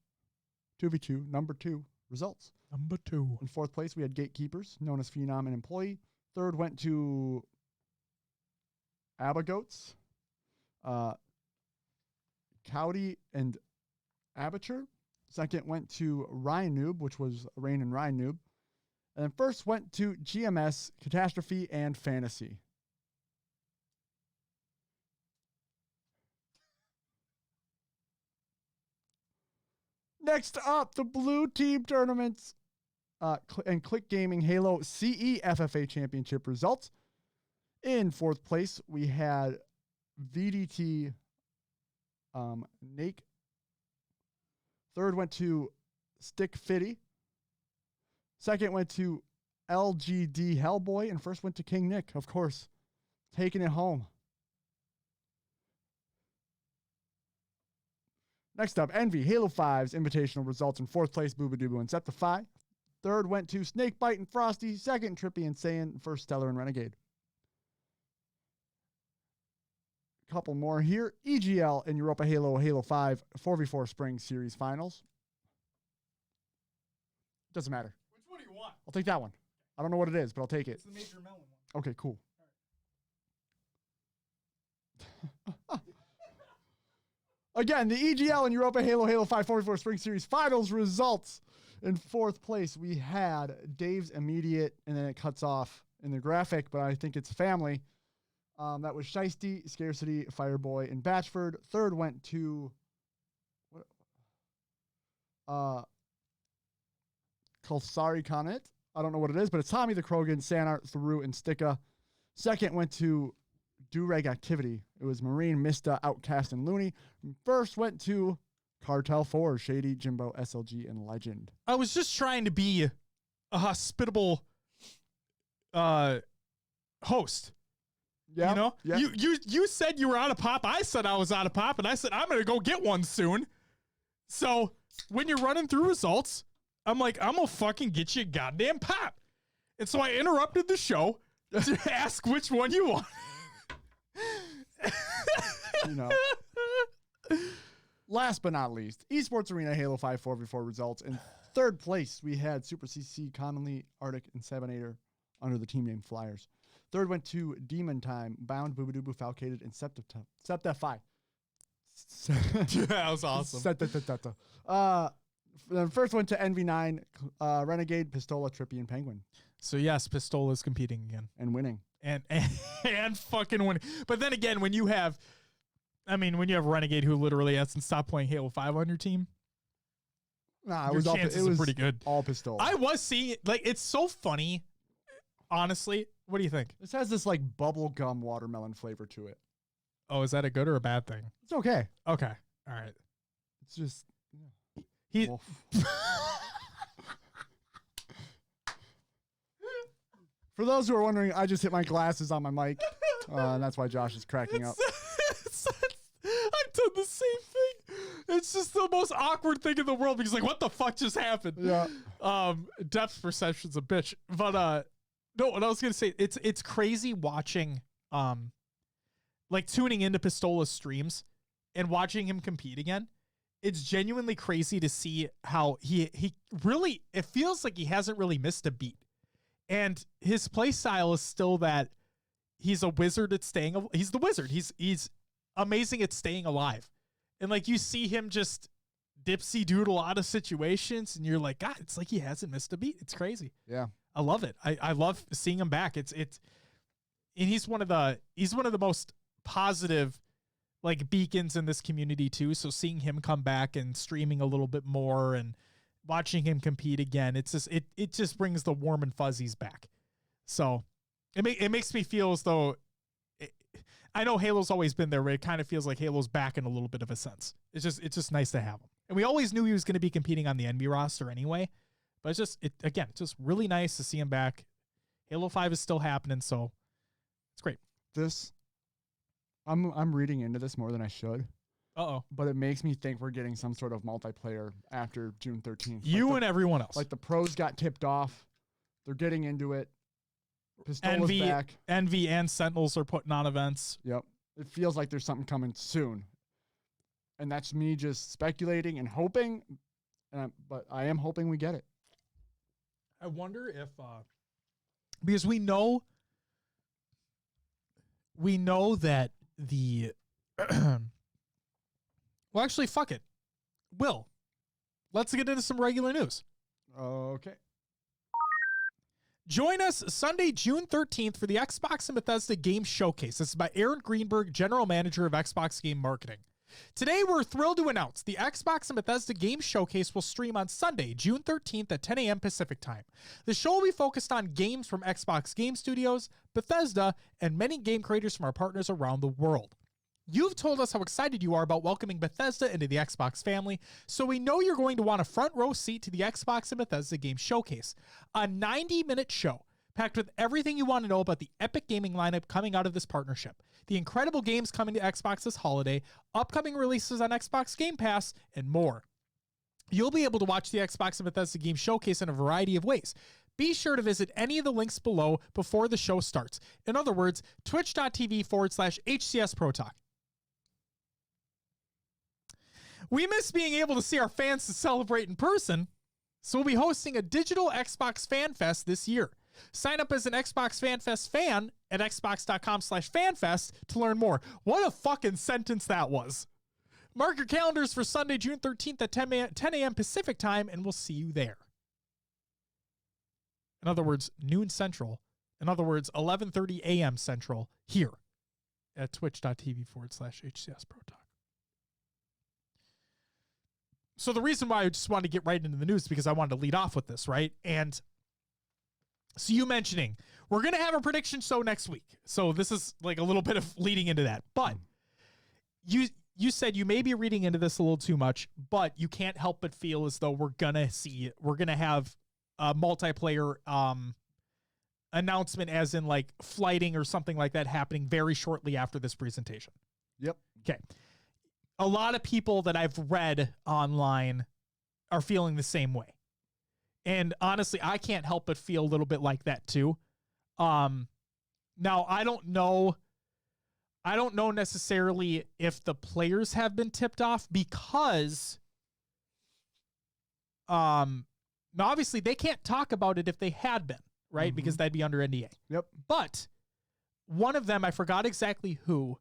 2v2, number 2 results. Number 2. In fourth place, we had Gatekeepers, known as Phenom and Employee. Third went to Abagoats, Cowdy and Abature. Second went to Ryan Noob, which was Rain and Ryan Noob. And then first went to GMS, Catastrophe, and Fantasy. Next up, the Blue Team tournaments. and Click Gaming Halo CE FFA Championship results. In fourth place, we had VDT Nake. Third went to Stick Fitty. Second went to LGD Hellboy. And first went to King Nick, of course, taking it home. Next up, Envy Halo 5's invitational results. In fourth place, Boobadooboo and Septify. Third went to Snakebite and Frosty. Second, Trippy and Saiyan. First, Stellar and Renegade. Couple more here. EGL and Europa Halo 5 4v4 Spring Series Finals. Doesn't matter. Which one do you want? I'll take that one. I don't know what it is, but I'll take it. It's the Major Melon one. Okay, cool. Again, the EGL and Europa Halo 5 4v4 Spring Series Finals results. In fourth place, we had Dave's Immediate, and then it cuts off in the graphic, but I think it's family. That was Shiesty, Scarcity, Fireboy, and Batchford. Third went to Kalsari Comet. I don't know what it is, but it's Tommy the Krogan, Sanart, Theru, and Sticka. Second went to Durag Activity. It was Marine, Mista, Outcast, and Looney. First went to Cartel 4, Shady, Jimbo, SLG, and Legend. I was just trying to be a hospitable host. Yeah, you know, yeah. You said you were out of pop. I said I was out of pop, and I said I'm gonna go get one soon. So when you're running through results, I'm like, I'm gonna fucking get you a goddamn pop. And so I interrupted the show to ask which one you want. You know. Last but not least, Esports Arena Halo 5 4v4 results. In third place, we had Super CC, Commonly, Arctic, and Sevenator under the team name Flyers. Third went to Demon Time, Bound, Boobadooboo, Falcated, and Septify. That was awesome. Then first went to NV9, Renegade, Pistola, Trippy, and Penguin. So yes, Pistola's competing again. And winning. And fucking winning. But then again, when you have Renegade who literally hasn't stopped playing Halo 5 on your team, nah, your chances are pretty good. All Pistola. I was seeing it. Like, it's so funny. Honestly, what do you think? This has this like bubble gum watermelon flavor to it. Oh, is that a good or a bad thing? It's okay. Okay. All right. It's just he. For those who are wondering, I just hit my glasses on my mic. And that's why Josh is cracking up. I've done the same thing. It's just the most awkward thing in the world because, like, what the fuck just happened? Yeah. Depth perception's a bitch. But no, what I was gonna say, it's crazy watching, like tuning into Pistola's streams and watching him compete again. It's genuinely crazy to see how he really, it feels like he hasn't really missed a beat. And his play style is still that he's a wizard at staying. He's the wizard. He's amazing at staying alive. And like you see him just dipsy doodle out of situations, and you're like, God, it's like he hasn't missed a beat. It's crazy. Yeah, I love it. I love seeing him back. And he's one of the most positive like beacons in this community too. So seeing him come back and streaming a little bit more and watching him compete again, it just brings the warm and fuzzies back. So it makes me feel as though I know Halo's always been there, but it kind of feels like Halo's back in a little bit of a sense. It's just nice to have him. And we always knew he was going to be competing on the NB roster anyway, but it's just really nice to see him back. Halo 5 is still happening, so it's great. I'm reading into this more than I should. Uh-oh. But it makes me think we're getting some sort of multiplayer after June 13th. And everyone else. Like the pros got tipped off. They're getting into it. Pistola's back. Envy and Sentinels are putting on events. Yep. It feels like there's something coming soon. And that's me just speculating and hoping. But I am hoping we get it. I wonder if because we know that the well, actually, fuck it. Let's get into some regular news. Okay. Join us Sunday, June 13th for the Xbox and Bethesda Game Showcase. This is by Aaron Greenberg, General Manager of Xbox Game Marketing. Today, we're thrilled to announce the Xbox and Bethesda Game Showcase will stream on Sunday, June 13th at 10 a.m. Pacific Time. The show will be focused on games from Xbox Game Studios, Bethesda, and many game creators from our partners around the world. You've told us how excited you are about welcoming Bethesda into the Xbox family, so we know you're going to want a front row seat to the Xbox and Bethesda Game Showcase, a 90-minute show packed with everything you want to know about the epic gaming lineup coming out of this partnership, the incredible games coming to Xbox this holiday, upcoming releases on Xbox Game Pass, and more. You'll be able to watch the Xbox and Bethesda Game Showcase in a variety of ways. Be sure to visit any of the links below before the show starts. In other words, twitch.tv/HCS Pro Talk. We miss being able to see our fans to celebrate in person, so we'll be hosting a digital Xbox Fan Fest this year. Sign up as an Xbox Fan Fest fan at xbox.com/fanfest to learn more. What a fucking sentence that was. Mark your calendars for Sunday, June 13th at 10 a.m. Pacific Time, and we'll see you there. In other words, noon Central. In other words, 11:30 a.m. Central here at twitch.tv/HCS Pro Talk. So the reason why I just wanted to get right into the news is because I wanted to lead off with this, right? And so you mentioning, we're going to have a prediction show next week. So this is like a little bit of leading into that. But you said you may be reading into this a little too much, but you can't help but feel as though we're going to have a multiplayer announcement, as in like flighting or something like that, happening very shortly after this presentation. Yep. Okay. A lot of people that I've read online are feeling the same way. And honestly, I can't help but feel a little bit like that too. Now I don't know necessarily if the players have been tipped off, because now obviously they can't talk about it if they had been, right? Mm-hmm. Because that'd be under NDA. Yep. But one of them, I forgot exactly who,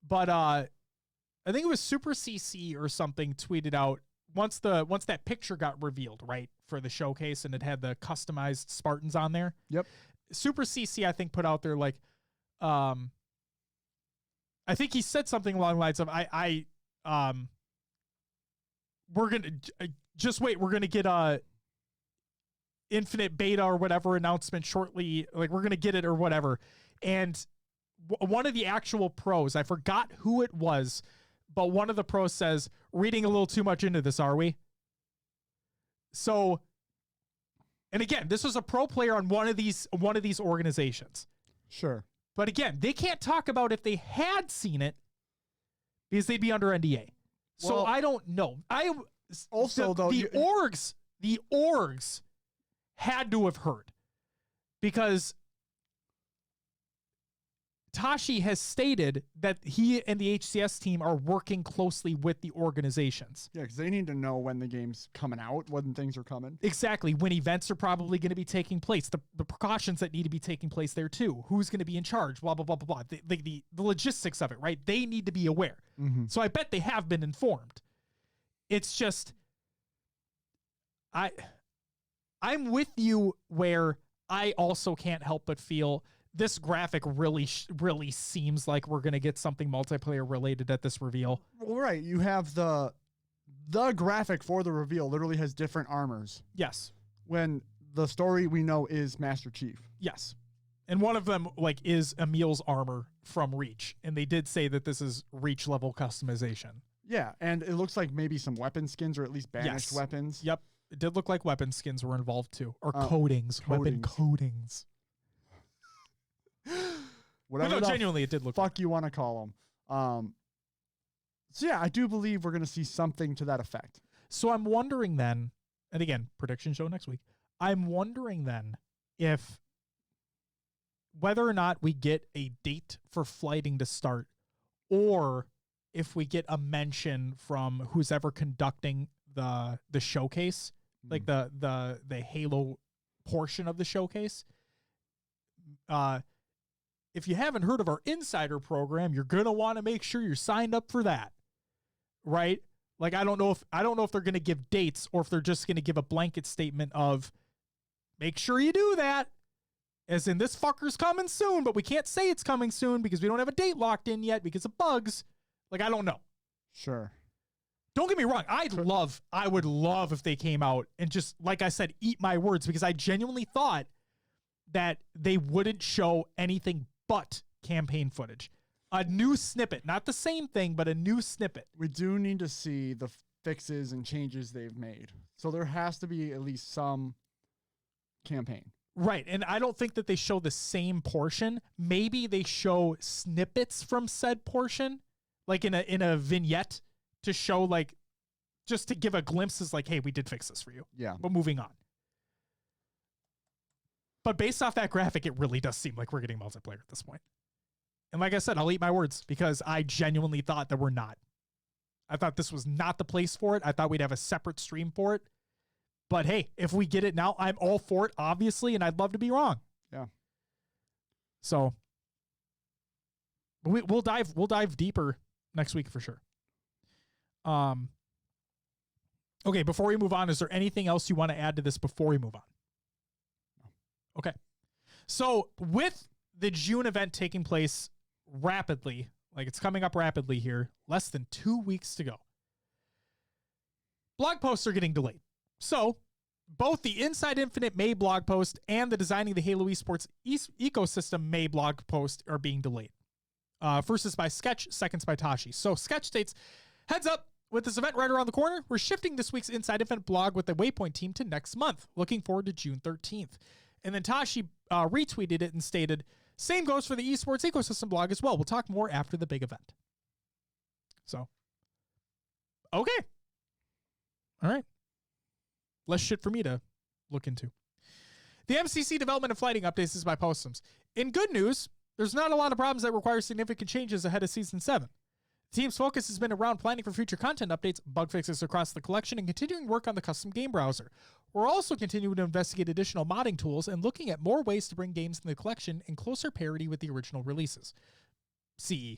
but I think it was Super CC or something, tweeted out once that picture got revealed, right, for the showcase, and it had the customized Spartans on there. Yep. Super CC, I think, put out there like, I think he said something along the lines of, we're gonna just wait. We're gonna get a infinite beta or whatever announcement shortly. Like, we're gonna get it or whatever. And one of the actual pros, I forgot who it was, but one of the pros says, reading a little too much into this, are we? So, and again, this was a pro player on one of these organizations. Sure. But again, they can't talk about if they had seen it because they'd be under NDA. So Well, I don't know. The orgs had to have heard, because Tashi has stated that he and the HCS team are working closely with the organizations. Yeah, because they need to know when the game's coming out, when things are coming. Exactly. When events are probably going to be taking place, the precautions that need to be taking place there too. Who's going to be in charge, blah, blah, blah, blah, blah. The logistics of it, right? They need to be aware. Mm-hmm. So I bet they have been informed. It's just, I'm with you where I also can't help but feel this graphic really seems like we're going to get something multiplayer related at this reveal. Well, right. You have the graphic for the reveal literally has different armors. Yes. When the story we know is Master Chief. Yes. And one of them like is Emil's armor from Reach. And they did say that this is Reach level customization. Yeah. And it looks like maybe some weapon skins, or at least banished weapons. Yep. It did look like weapon skins were involved too. Or coatings. Weapon coatings. Whatever. No, genuinely, it did look. Fuck, you want to call them. So yeah, I do believe we're going to see something to that effect. So I'm wondering then, and again, prediction show next week. I'm wondering then if whether or not we get a date for flighting to start, or if we get a mention from who's ever conducting the showcase, like the Halo portion of the showcase. If you haven't heard of our insider program, you're going to want to make sure you're signed up for that. Right? Like, I don't know if they're going to give dates, or if they're just going to give a blanket statement of make sure you do that, as in this fucker's coming soon, but we can't say it's coming soon because we don't have a date locked in yet because of bugs. Like, I don't know. Sure. Don't get me wrong. I would love if they came out and just, like I said, eat my words, because I genuinely thought that they wouldn't show anything but campaign footage. A new snippet, not the same thing, but a new snippet. We do need to see the fixes and changes they've made. So there has to be at least some campaign. Right. And I don't think that they show the same portion. Maybe they show snippets from said portion, like in a vignette, to show, like, just to give a glimpse, is like, hey, we did fix this for you. Yeah. But moving on. But based off that graphic, it really does seem like we're getting multiplayer at this point. And like I said, I'll eat my words, because I genuinely thought that we're not. I thought this was not the place for it. I thought we'd have a separate stream for it. But hey, if we get it now, I'm all for it, obviously, and I'd love to be wrong. Yeah. So we'll dive deeper next week for sure. Okay, before we move on, is there anything else you want to add to this before we move on? Okay. So with the June event taking place rapidly, like it's coming up rapidly here, less than 2 weeks to go, blog posts are getting delayed. So both the Inside Infinite May blog post and the Designing the Halo Esports Ecosystem May blog post are being delayed. First is by Sketch, second is by Tashi. So Sketch states, heads up, with this event right around the corner, we're shifting this week's Inside Infinite blog with the Waypoint team to next month. Looking forward to June 13th. And then Tashi retweeted it and stated, same goes for the Esports Ecosystem blog as well. We'll talk more after the big event. So, okay. All right. Less shit for me to look into. The MCC development and flighting updates is by Postums. In good news, there's not a lot of problems that require significant changes ahead of Season 7. The team's focus has been around planning for future content updates, bug fixes across the collection, and continuing work on the custom game browser. We're also continuing to investigate additional modding tools and looking at more ways to bring games in the collection in closer parity with the original releases. CE.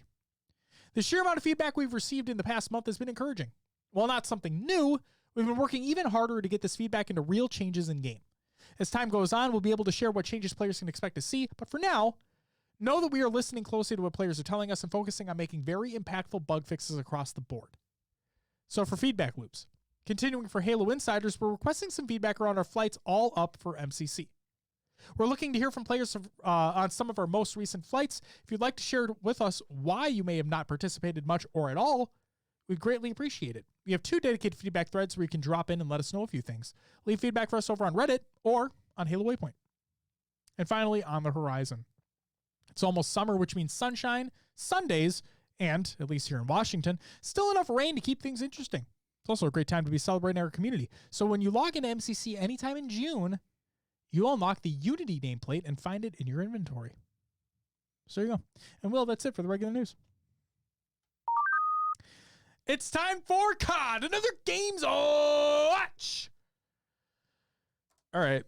The sheer amount of feedback we've received in the past month has been encouraging. While not something new, we've been working even harder to get this feedback into real changes in game. As time goes on, we'll be able to share what changes players can expect to see, but for now, know that we are listening closely to what players are telling us and focusing on making very impactful bug fixes across the board. So for feedback loops, continuing for Halo Insiders, we're requesting some feedback around our flights all up for MCC. We're looking to hear from players on some of our most recent flights. If you'd like to share with us why you may have not participated much or at all, we'd greatly appreciate it. We have 2 dedicated feedback threads where you can drop in and let us know a few things. Leave feedback for us over on Reddit or on Halo Waypoint. And finally, on the horizon. It's almost summer, which means sunshine, Sundays, and, at least here in Washington, still enough rain to keep things interesting. It's also a great time to be celebrating our community. So when you log into MCC anytime in June, you'll unlock the Unity nameplate and find it in your inventory. So there you go. And Will, that's it for the regular news. It's time for COD, another Games Watch. All right.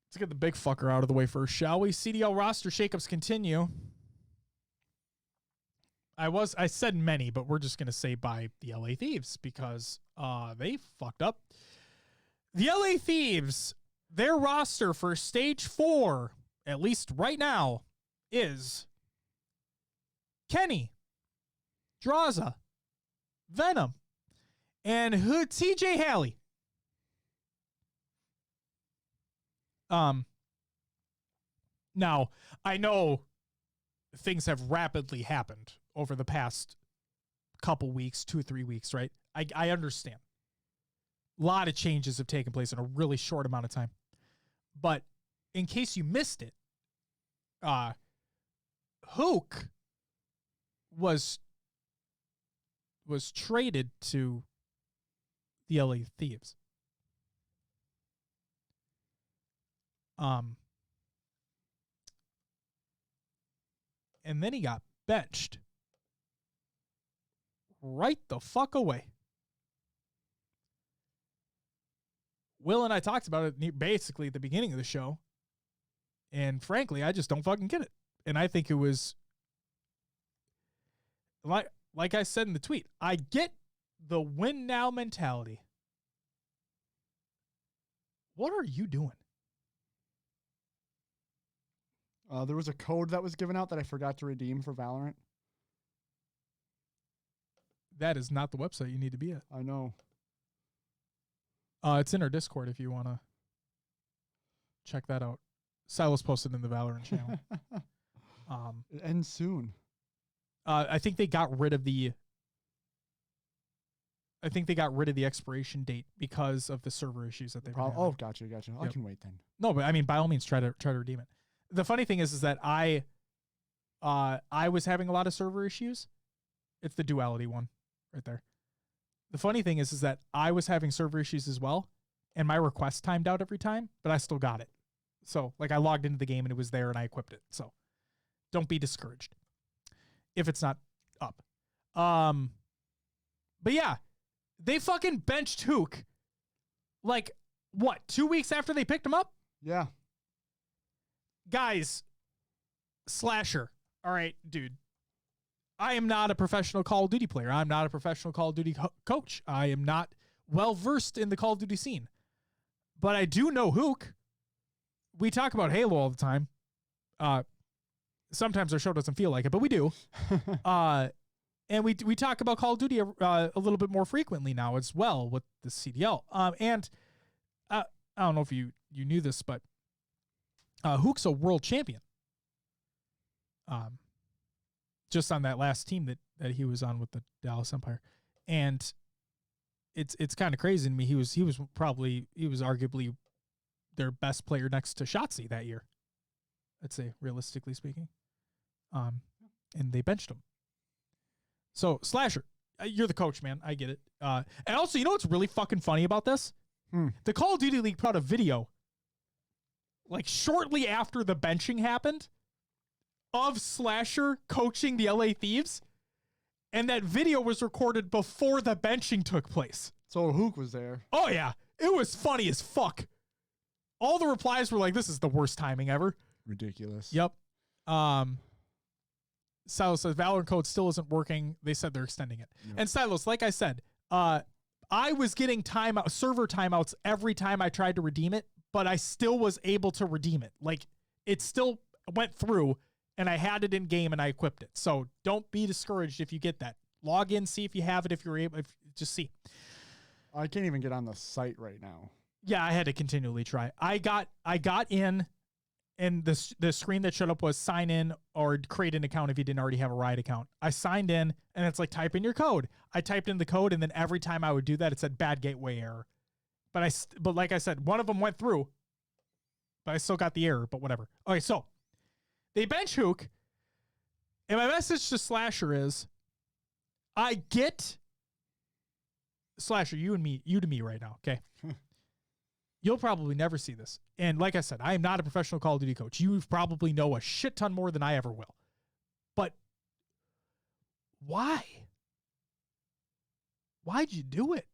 Let's get the big fucker out of the way first, shall we? CDL roster shakeups continue. I said many, but we're just going to say by the LA Thieves because they fucked up. The LA Thieves, their roster for Stage 4, at least right now, is Kenny, Draza, Venom, and TJ Haley. Now, I know things have rapidly happened over the past couple weeks, 2 or 3 weeks, right? I understand. A lot of changes have taken place in a really short amount of time. But in case you missed it, Hook was traded to the LA Thieves. And then he got benched right the fuck away. Will and I talked about it basically at the beginning of the show. And frankly, I just don't fucking get it. And I think it was like I said in the tweet, I get the win now mentality. What are you doing? There was a code that was given out that I forgot to redeem for Valorant. That is not the website you need to be at. I know. It's in our Discord if you want to check that out. Silas posted in the Valorant channel. It ends soon. I think they got rid of the expiration date because of the server issues that they've been having. Oh, gotcha. I can wait then. No, but I mean, by all means, try to redeem it. The funny thing is that I was having a lot of server issues. It's the duality one right there. The funny thing is that I was having server issues as well, and my request timed out every time, but I still got it. So, like, I logged into the game and it was there and I equipped it. So, don't be discouraged if it's not up. But yeah, they fucking benched Hook. Like, what, 2 weeks after they picked him up? Yeah. Guys, Slasher. All right, dude. I am not a professional Call of Duty player. I'm not a professional Call of Duty coach. I am not well versed in the Call of Duty scene. But I do know Hook. We talk about Halo all the time. Sometimes our show doesn't feel like it, but we do. And we talk about Call of Duty a little bit more frequently now as well with the CDL. And I don't know if you knew this, but Hook's a world champion. Just on that last team that he was on with the Dallas Empire. And it's kind of crazy to me. He was arguably their best player next to Shotzi that year. I'd say, realistically speaking. And they benched him. So, Slasher, you're the coach, man. I get it. And also, you know what's really fucking funny about this? The Call of Duty League put out a video, like, shortly after the benching happened, of Slasher coaching the LA Thieves. And that video was recorded before the benching took place. So Hook was there. Oh, yeah. It was funny as fuck. All the replies were like, this is the worst timing ever. Ridiculous. Yep. Silas says Valorant code still isn't working. They said they're extending it. Yep. And Silas, like I said, I was getting server timeouts every time I tried to redeem it, but I still was able to redeem it. Like, it still went through, and I had it in game, and I equipped it. So don't be discouraged if you get that. Log in, see if you have it. If you're able, just see. I can't even get on the site right now. Yeah, I had to continually try. I got in, and the screen that showed up was sign in or create an account if you didn't already have a Riot account. I signed in, and it's like, type in your code. I typed in the code, and then every time I would do that, it said bad gateway error. But like I said, one of them went through, but I still got the error, but whatever. Okay, so they bench Hook, and my message to Slasher is, I get Slasher, you to me right now, okay? You'll probably never see this. And like I said, I am not a professional Call of Duty coach. You probably know a shit ton more than I ever will. But why? Why'd you do it?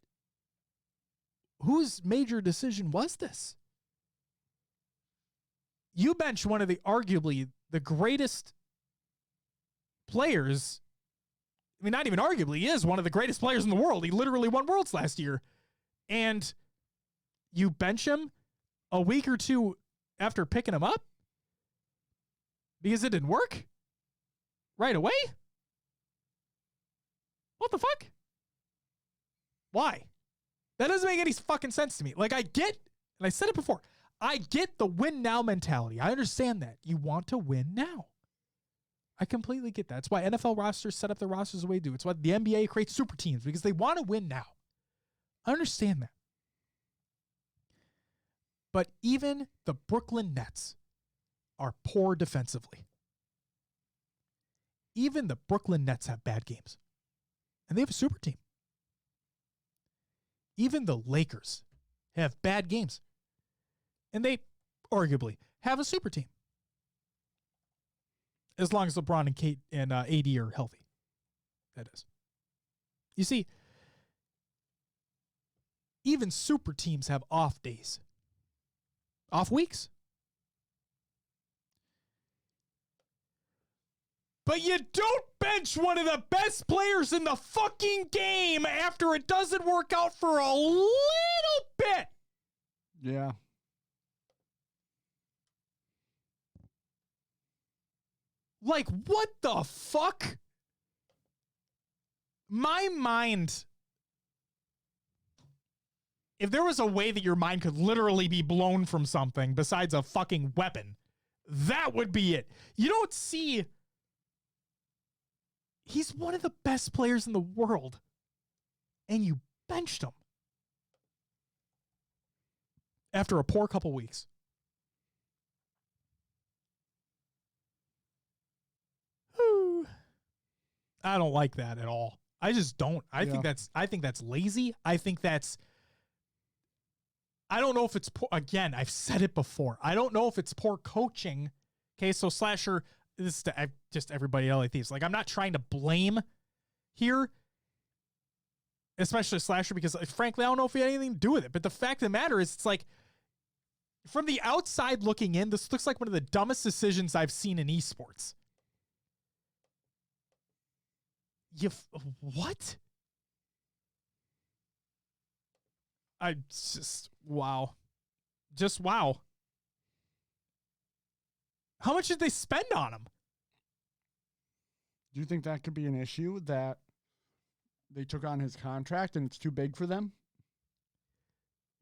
Whose major decision was this? You bench one of the arguably the greatest players. I mean, not even arguably, he is one of the greatest players in the world. He literally won Worlds last year. And you bench him a week or two after picking him up because it didn't work right away? What the fuck? Why? That doesn't make any fucking sense to me. Like, I get, and I said it before, I get the win now mentality. I understand that. You want to win now. I completely get that. It's why NFL rosters set up their rosters the way they do. It's why the NBA creates super teams, because they want to win now. I understand that. But even the Brooklyn Nets are poor defensively. Even the Brooklyn Nets have bad games. And they have a super team. Even the Lakers have bad games. And they arguably have a super team. As long as LeBron and Kate and AD are healthy. That is. You see, even super teams have off days. Off weeks. But you don't bench one of the best players in the fucking game after it doesn't work out for a little bit. Yeah. Like, what the fuck? my mind, if there was a way that your mind could literally be blown from something besides a fucking weapon, that would be it. You don't see, he's one of the best players in the world, and you benched him after a poor couple weeks. Whew. I don't like that at all. I just don't. I think that's lazy. I don't know if it's poor. Again, I've said it before. I don't know if it's poor coaching. Okay, so Slasher, this is to just everybody else like these. Like, I'm not trying to blame here, especially Slasher, because frankly, I don't know if he had anything to do with it. But the fact of the matter is, it's like, from the outside looking in, this looks like one of the dumbest decisions I've seen in esports. What? I just, wow. Just wow. How much did they spend on him? Do you think that could be an issue, that they took on his contract and it's too big for them?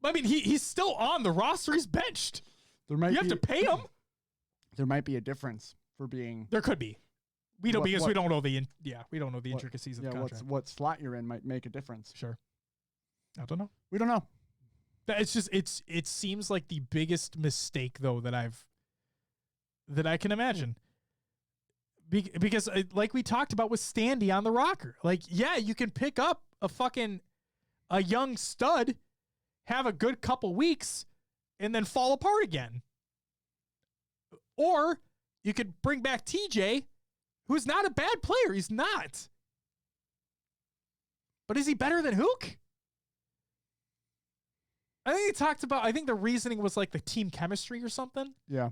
I mean, he's still on the roster. He's benched. You have to pay him. There might be a difference for being. There could be. We don't, because we don't know the intricacies of the contract. What slot you're in might make a difference. Sure. I don't know. We don't know. It's just, it seems like the biggest mistake though that I can imagine. Because like we talked about with Standy on the rocker, like, yeah, you can pick up a young stud, have a good couple weeks, and then fall apart again. Or you could bring back TJ, who's not a bad player. He's not. But is he better than Hook? I think they talked about, I think the reasoning was like the team chemistry or something. Yeah.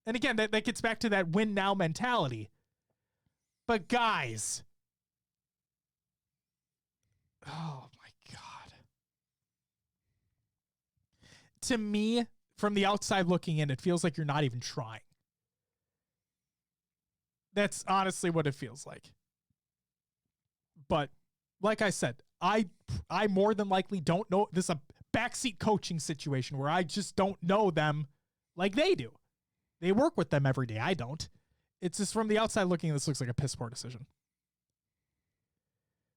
And again, that gets back to that win now mentality. But guys, oh my God. To me, from the outside looking in, it feels like you're not even trying. That's honestly what it feels like. But like I said, I more than likely don't know. This is a backseat coaching situation where I just don't know them like they do. They work with them every day. I don't. It's just from the outside looking, this looks like a piss poor decision.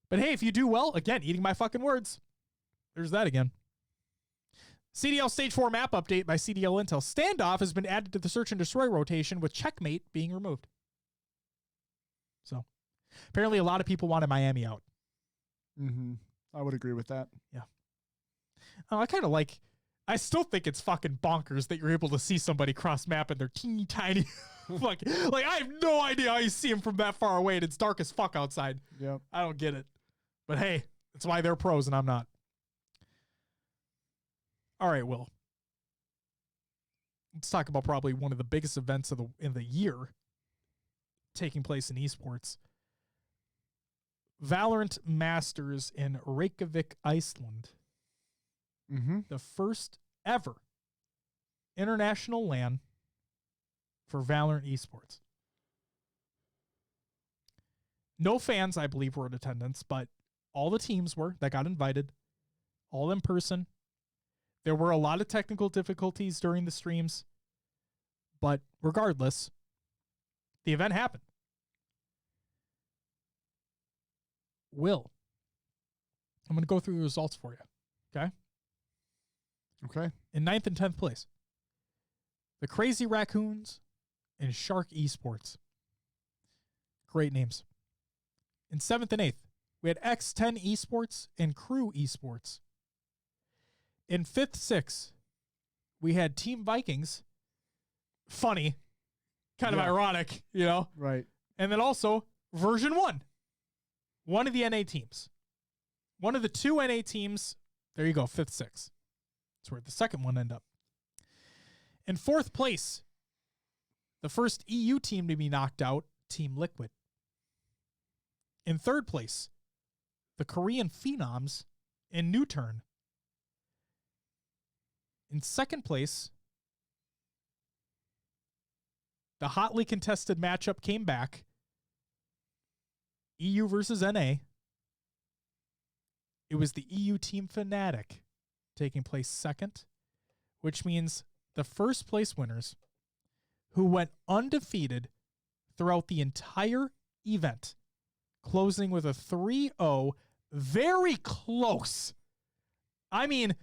But hey, if you do well, again, eating my fucking words, there's that again. CDL Stage 4 map update by CDL Intel. Standoff has been added to the search and destroy rotation, with Checkmate being removed. So, apparently a lot of people wanted Miami out. Mm-hmm. I would agree with that. Yeah. Oh, I still think it's fucking bonkers that you're able to see somebody cross map and they're teeny tiny. like I have no idea how you see them from that far away and it's dark as fuck outside. Yep. I don't get it. But hey, that's why they're pros and I'm not. All right, Will. Let's talk about probably one of the biggest events in the year taking place in esports. Valorant Masters in Reykjavik, Iceland. Mm-hmm. The first ever international LAN for Valorant esports. No fans, I believe, were in attendance, but all the teams were that got invited, all in person. There were a lot of technical difficulties during the streams, but regardless, the event happened. Will, I'm going to go through the results for you, okay? Okay. In 9th and 10th place, the Crazy Raccoons and Shark Esports. Great names. In 7th and 8th, we had X10 Esports and Crew Esports. In 5th, 6th, we had Team Vikings. Funny. Kind of ironic, you know? Right. And then also Version 1. One of the NA teams. One of the two NA teams. There you go, 5th, 6th. That's where the second one ended up. In 4th place, the first EU team to be knocked out, Team Liquid. In 3rd place, the Korean Phenoms in New Turn. In 2nd place, the hotly contested matchup came back. EU versus NA. It was the EU team Fnatic taking place second, which means the first place winners who went undefeated throughout the entire event, closing with a 3-0, very close. I mean,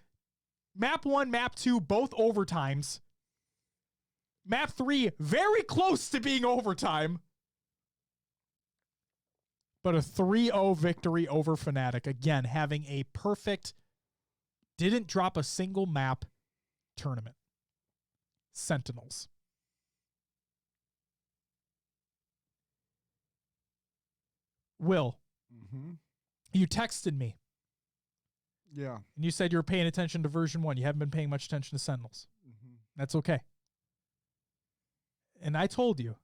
map 1, map 2, both overtimes. Map 3, very close to being overtime. But a 3-0 victory over Fnatic. Again, having a perfect, didn't drop a single map tournament. Sentinels. Will, you texted me. Yeah. And you said you were paying attention to version 1. You haven't been paying much attention to Sentinels. That's okay. And I told you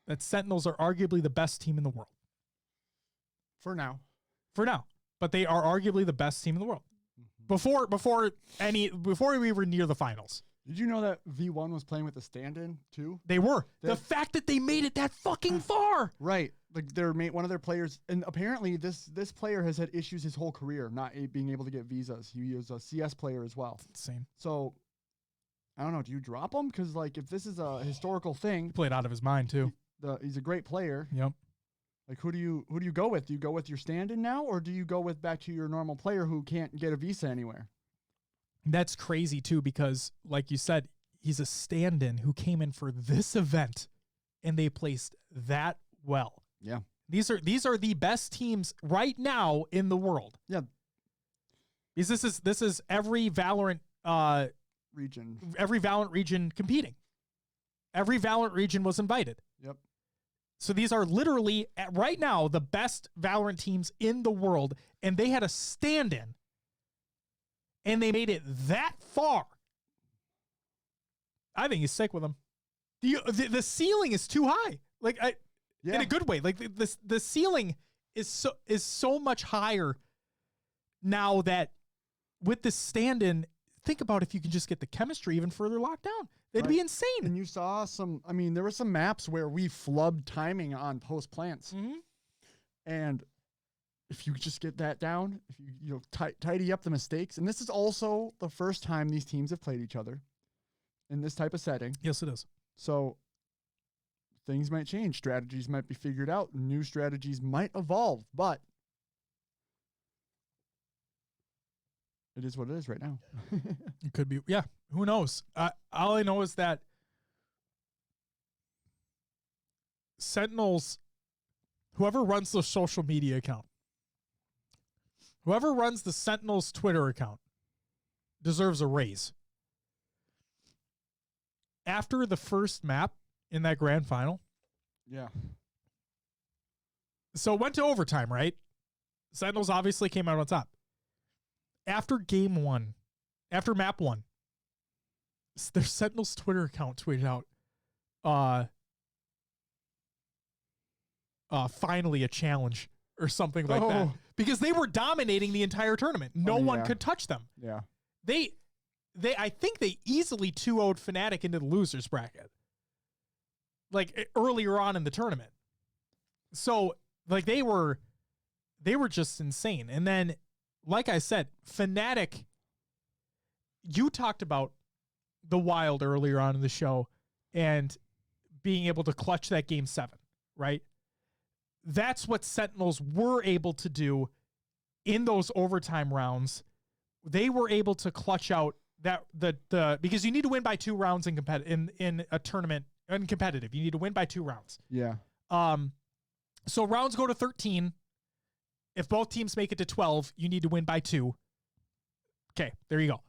that Sentinels are arguably the best team in the world. For now. But they are arguably the best team in the world. Before we were near the finals. Did you know that V1 was playing with a stand-in too? They were. The fact that they made it that fucking far. Right. Like one of their players, and apparently this player has had issues his whole career, not being able to get visas. He was a CS player as well. That's insane. So, I don't know. Do you drop him? Because like if this is a historical thing, He played out of his mind too. He's a great player. Yep. Like who do you go with? Do you go with your stand-in now, or do you go with back to your normal player who can't get a visa anywhere? That's crazy too, because like you said, he's a stand-in who came in for this event, and they placed that well. Yeah. These are the best teams right now in the world. Yeah. Because this is every Valorant region competing. Every Valorant region was invited. Yep. So these are literally right now the best Valorant teams in the world, and they had a stand-in, and they made it that far. I think he's sick with them. The ceiling is too high. Like in a good way. Like the ceiling is so much higher now that with the stand-in, think about if you can just get the chemistry even further locked down. That'd be insane. And you saw there were some maps where we flubbed timing on post plants. And if you just get that down, if you tidy up the mistakes, and this is also the first time these teams have played each other in this type of setting. Yes, it is. So things might change. Strategies might be figured out. New strategies might evolve, but it is what it is right now. It could be. Yeah. Who knows? All I know is that Sentinels, whoever runs the social media account, whoever runs the Sentinels Twitter account deserves a raise. After the first map in that grand final. Yeah. So it went to overtime, right? Sentinels obviously came out on top. After game 1, after map 1, their Sentinels Twitter account tweeted out, finally a challenge or something like that. Because they were dominating the entire tournament. No one could touch them. Yeah. I think they easily 2-0'd Fnatic into the losers bracket. Like earlier on in the tournament. So like they were just insane. And then, like I said, Fnatic, you talked about the Wild earlier on in the show and being able to clutch that game 7, right? That's what Sentinels were able to do in those overtime rounds. They were able to clutch out that because you need to win by 2 rounds in a tournament and competitive. You need to win by 2 rounds. Yeah. So rounds go to 13. If both teams make it to 12, you need to win by 2. Okay, there you go.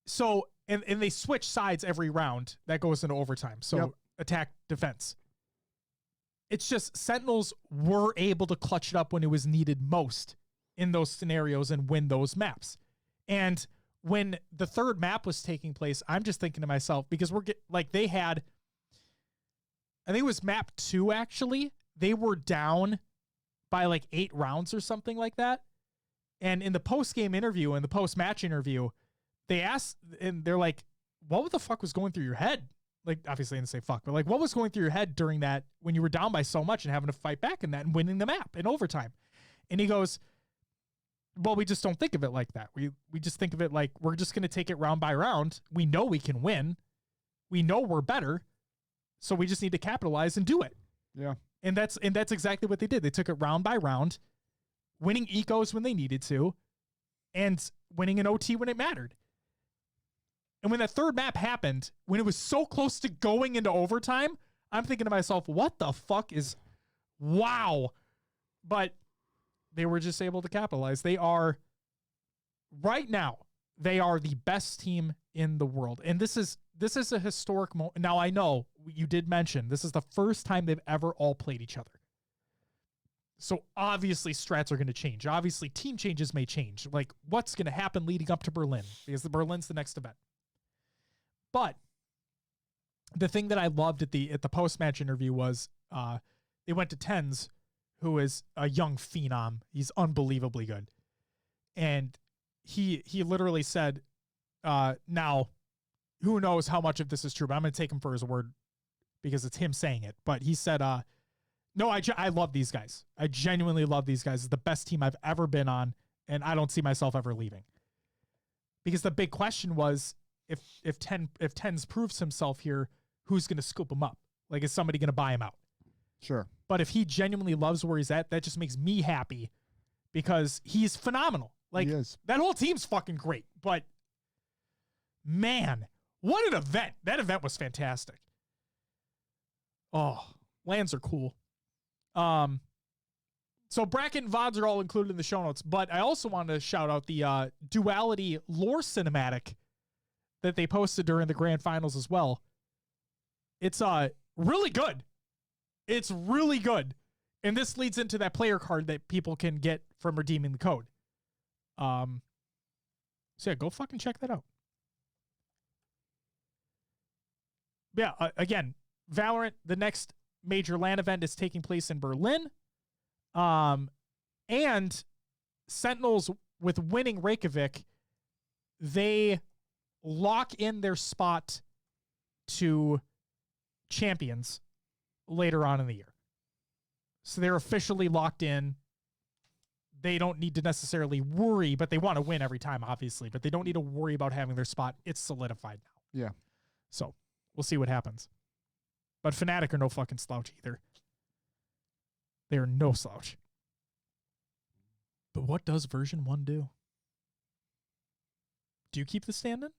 So, and they switch sides every round. That goes into overtime. So attack, defense. It's just Sentinels were able to clutch it up when it was needed most in those scenarios and win those maps. And when the third map was taking place, I'm just thinking to myself, because they had, I think it was map 2 actually. They were down by like 8 rounds or something like that. And in the post-game interview and the post-match interview, they asked, and they're like, what the fuck was going through your head? Like, obviously they didn't say fuck, but like, what was going through your head during that when you were down by so much and having to fight back in that and winning the map in overtime? And he goes, Well, we just don't think of it like that. We just think of it like we're just going to take it round by round. We know we can win. We know we're better. So we just need to capitalize and do it. Yeah. And that's exactly what they did. They took it round by round, winning ecos when they needed to, and winning an OT when it mattered. And when that third map happened, when it was so close to going into overtime, I'm thinking to myself, what the fuck is, wow. But they were just able to capitalize. They are, right now, they are the best team in the world. And this is a historic moment. Now, I know you did mention this is the first time they've ever all played each other. So obviously strats are going to change. Obviously team changes may change. Like what's going to happen leading up to Berlin, because the Berlin's the next event. But the thing that I loved at the post-match interview was they went to Tens, who is a young phenom. He's unbelievably good. And he literally said, now, who knows how much of this is true, but I'm going to take him for his word because it's him saying it. But he said, no, I love these guys. I genuinely love these guys. It's the best team I've ever been on, and I don't see myself ever leaving. Because the big question was, if Tens proves himself here, who's going to scoop him up? Like, is somebody going to buy him out? Sure. But if he genuinely loves where he's at, that just makes me happy because he's phenomenal. Like, that whole team's fucking great. But, man, what an event. That event was fantastic. Oh, lands are cool. So bracket and VODs are all included in the show notes, but I also wanted to shout out the Duality lore cinematic that they posted during the grand finals as well. It's really good. It's really good. And this leads into that player card that people can get from redeeming the code. So yeah, go fucking check that out. Yeah, again, Valorant, the next major LAN event is taking place in Berlin. And Sentinels, with winning Reykjavik, they lock in their spot to champions later on in the year. So they're officially locked in. They don't need to necessarily worry, but they want to win every time, obviously, but they don't need to worry about having their spot. It's solidified now. Yeah. So we'll see what happens. But Fnatic are no fucking slouch either. They are no slouch. But what does version 1 do? Do you keep the stand-in?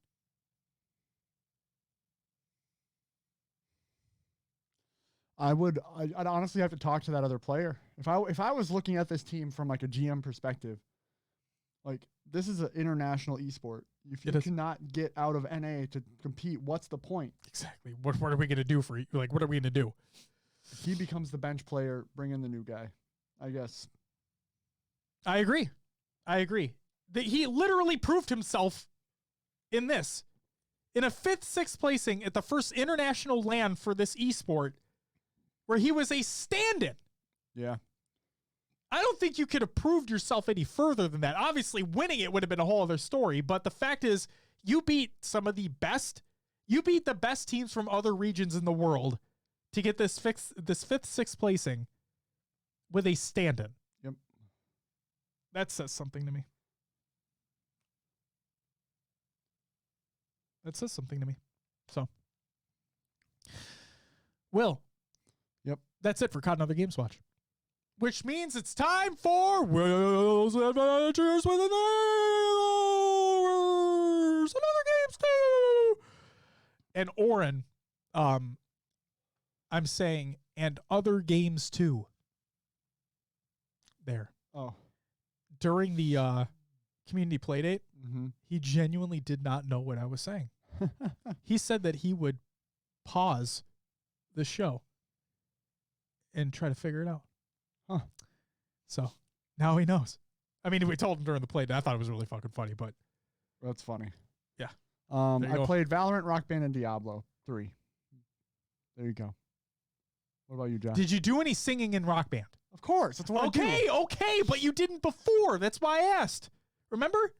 I'd honestly have to talk to that other player. If I was looking at this team from like a GM perspective, like this is an international esport. If you cannot get out of NA to compete, what's the point? Exactly. What are we going to do for you? Like, what are we going to do? If he becomes the bench player, bring in the new guy, I guess. I agree. He literally proved himself in this. In a 5th, 6th placing at the first international LAN for this esport, where he was a stand-in. Yeah. I don't think you could have proved yourself any further than that. Obviously, winning it would have been a whole other story, but the fact is, you beat some of the best. You beat the best teams from other regions in the world to get this 5th, 6th placing with a stand-in. Yep. That says something to me. So, Will. Yep. That's it for Caught Another Games Watch. Which means it's time for Will's Adventures with the Neighbors. Another games too. And Oren, I'm saying, and other games too. There. Oh. During the community playdate, he genuinely did not know what I was saying. He said that he would pause the show and try to figure it out. Huh. So now he knows. I mean, we told him during the play. I thought it was really fucking funny, but that's funny. Yeah. I played Valorant, Rock Band, and Diablo 3. There you go. What about you, Josh? Did you do any singing in Rock Band? Of course. That's what I do. Okay, but you didn't before. That's why I asked. Remember?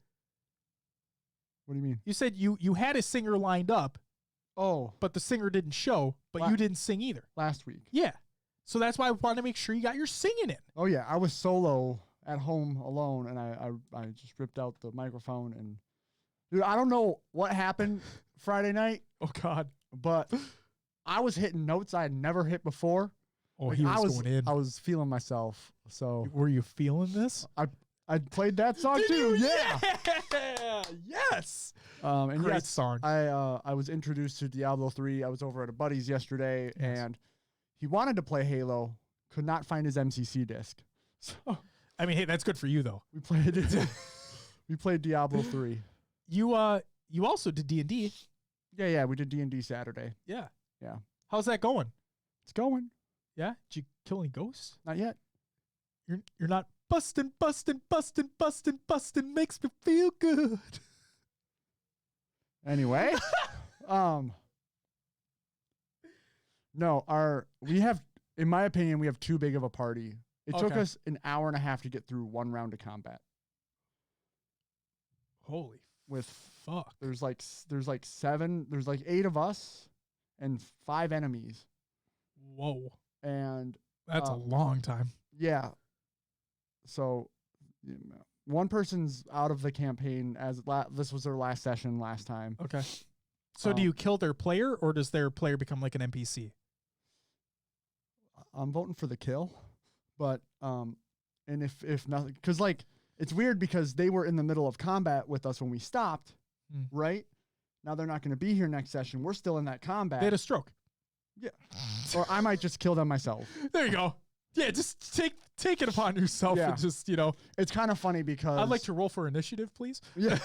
What do you mean? You said you had a singer lined up. Oh. But the singer didn't show, but you didn't sing either. Last week. Yeah. So that's why I wanted to make sure you got your singing in. Oh, yeah. I was solo at home alone, and I just ripped out the microphone and, dude, I don't know what happened Friday night. Oh God! But I was hitting notes I had never hit before. Oh, he was going in. I was feeling myself. So were you feeling this? I played that song too. Yeah. Yes. And great yes, song. I was introduced to Diablo 3. I was over at a buddy's yesterday, and he wanted to play Halo, could not find his MCC disc. So I mean, hey, that's good for you though. we played it. We played Diablo 3. You also did D&D. Yeah, we did D&D Saturday. Yeah. Yeah. How's that going? It's going. Yeah. Did you kill any ghosts? Not yet. You're not busting makes me feel good. Anyway, no, in my opinion, we have too big of a party. It took us an hour and a half to get through one round of combat. Holy with fuck. There's like 8 of us and 5 enemies. Whoa. And that's a long time. Yeah. So one person's out of the campaign as this was their last session last time. Okay. So do you kill their player, or does their player become like an NPC? I'm voting for the kill, but and if nothing, because like it's weird because they were in the middle of combat with us when we stopped, right? Now they're not going to be here next session. We're still in that combat. They had a stroke. Yeah. Or I might just kill them myself. There you go. Yeah, just take it upon yourself and just, It's kind of funny because I'd like to roll for initiative, please. Yeah.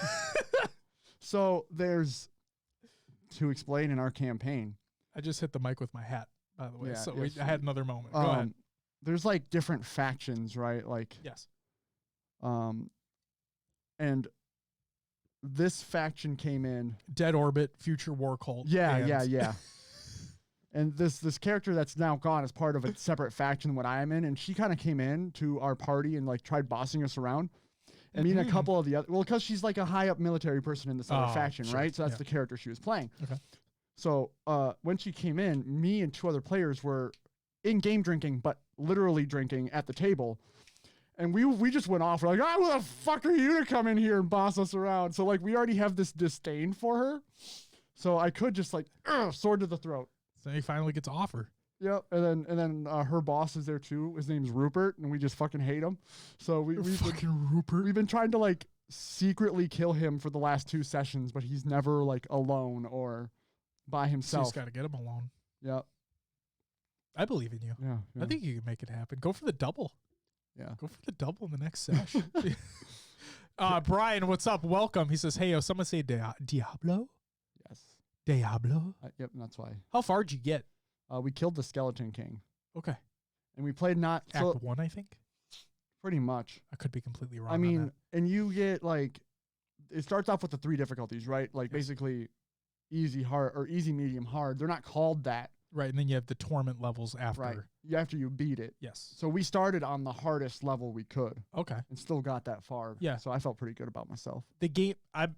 So there's, to explain in our campaign. I just hit the mic with my hat, by the way. Yeah, so yes. I had another moment. Go ahead. There's like different factions, right? Like yes. And this faction came in. Dead Orbit, Future War Cult. Yeah. And this character that's now gone is part of a separate faction than what I am in, and she kind of came in to our party and like tried bossing us around. And me and a couple of the other, because she's like a high up military person in this other faction, sure. right? So that's the character she was playing. Okay. So when she came in, me and 2 other players were in game drinking, but literally drinking at the table. And we just went off. We're like, who the fuck are you to come in here and boss us around? So like we already have this disdain for her. So I could just like sword to the throat. So he finally gets to offer. Yep, and then her boss is there too. His name's Rupert, and we just fucking hate him. So we've been trying to like secretly kill him for the last 2 sessions, but he's never like alone or by himself. So he's got to get him alone. Yep. I believe in you. Yeah. I think you can make it happen. Go for the double. Yeah. Go for the double in the next session. Brian, what's up? Welcome. He says, hey, someone say Diablo? Yes. Diablo? Yep, that's why. How far did you get? We killed the Skeleton King. Okay. And we played Act 1, I think? Pretty much. I could be completely wrong. I mean, and you get like, it starts off with the 3 difficulties, right? Like basically easy, hard, or easy, medium, hard. They're not called that. Right, and then you have the torment levels after. Right. After you beat it. Yes. So we started on the hardest level we could. Okay. And still got that far. Yeah. So I felt pretty good about myself. The game, I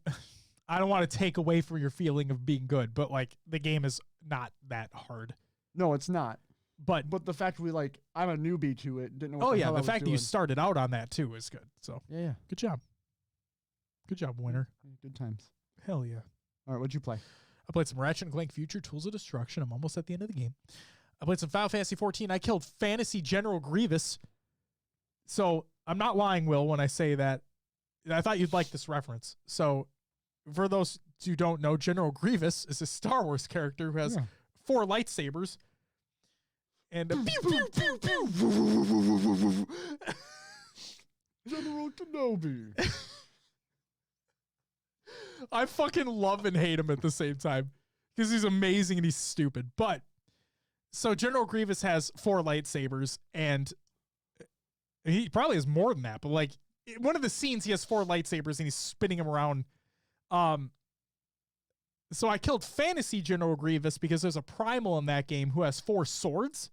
don't want to take away from your feeling of being good, but like the game is not that hard. No, it's not. But the fact I'm a newbie to it, didn't know what the fact that you started out on that too is good. So yeah. Good job. Good job, winner. Good times. Hell yeah. All right, what'd you play? I played some Ratchet & Clank Future Tools of Destruction. I'm almost at the end of the game. I played some Final Fantasy 14. I killed Fantasy General Grievous. So I'm not lying, Will, when I say that. I thought you'd like this reference. So for those who don't know, General Grievous is a Star Wars character who has 4 lightsabers. And pew, pew, pew, pew. General Kenobi. I fucking love and hate him at the same time because he's amazing and he's stupid. But so General Grievous has 4 lightsabers, and he probably has more than that. But like one of the scenes, he has 4 lightsabers and he's spinning them around. So I killed Fantasy General Grievous because there's a primal in that game who has 4 swords.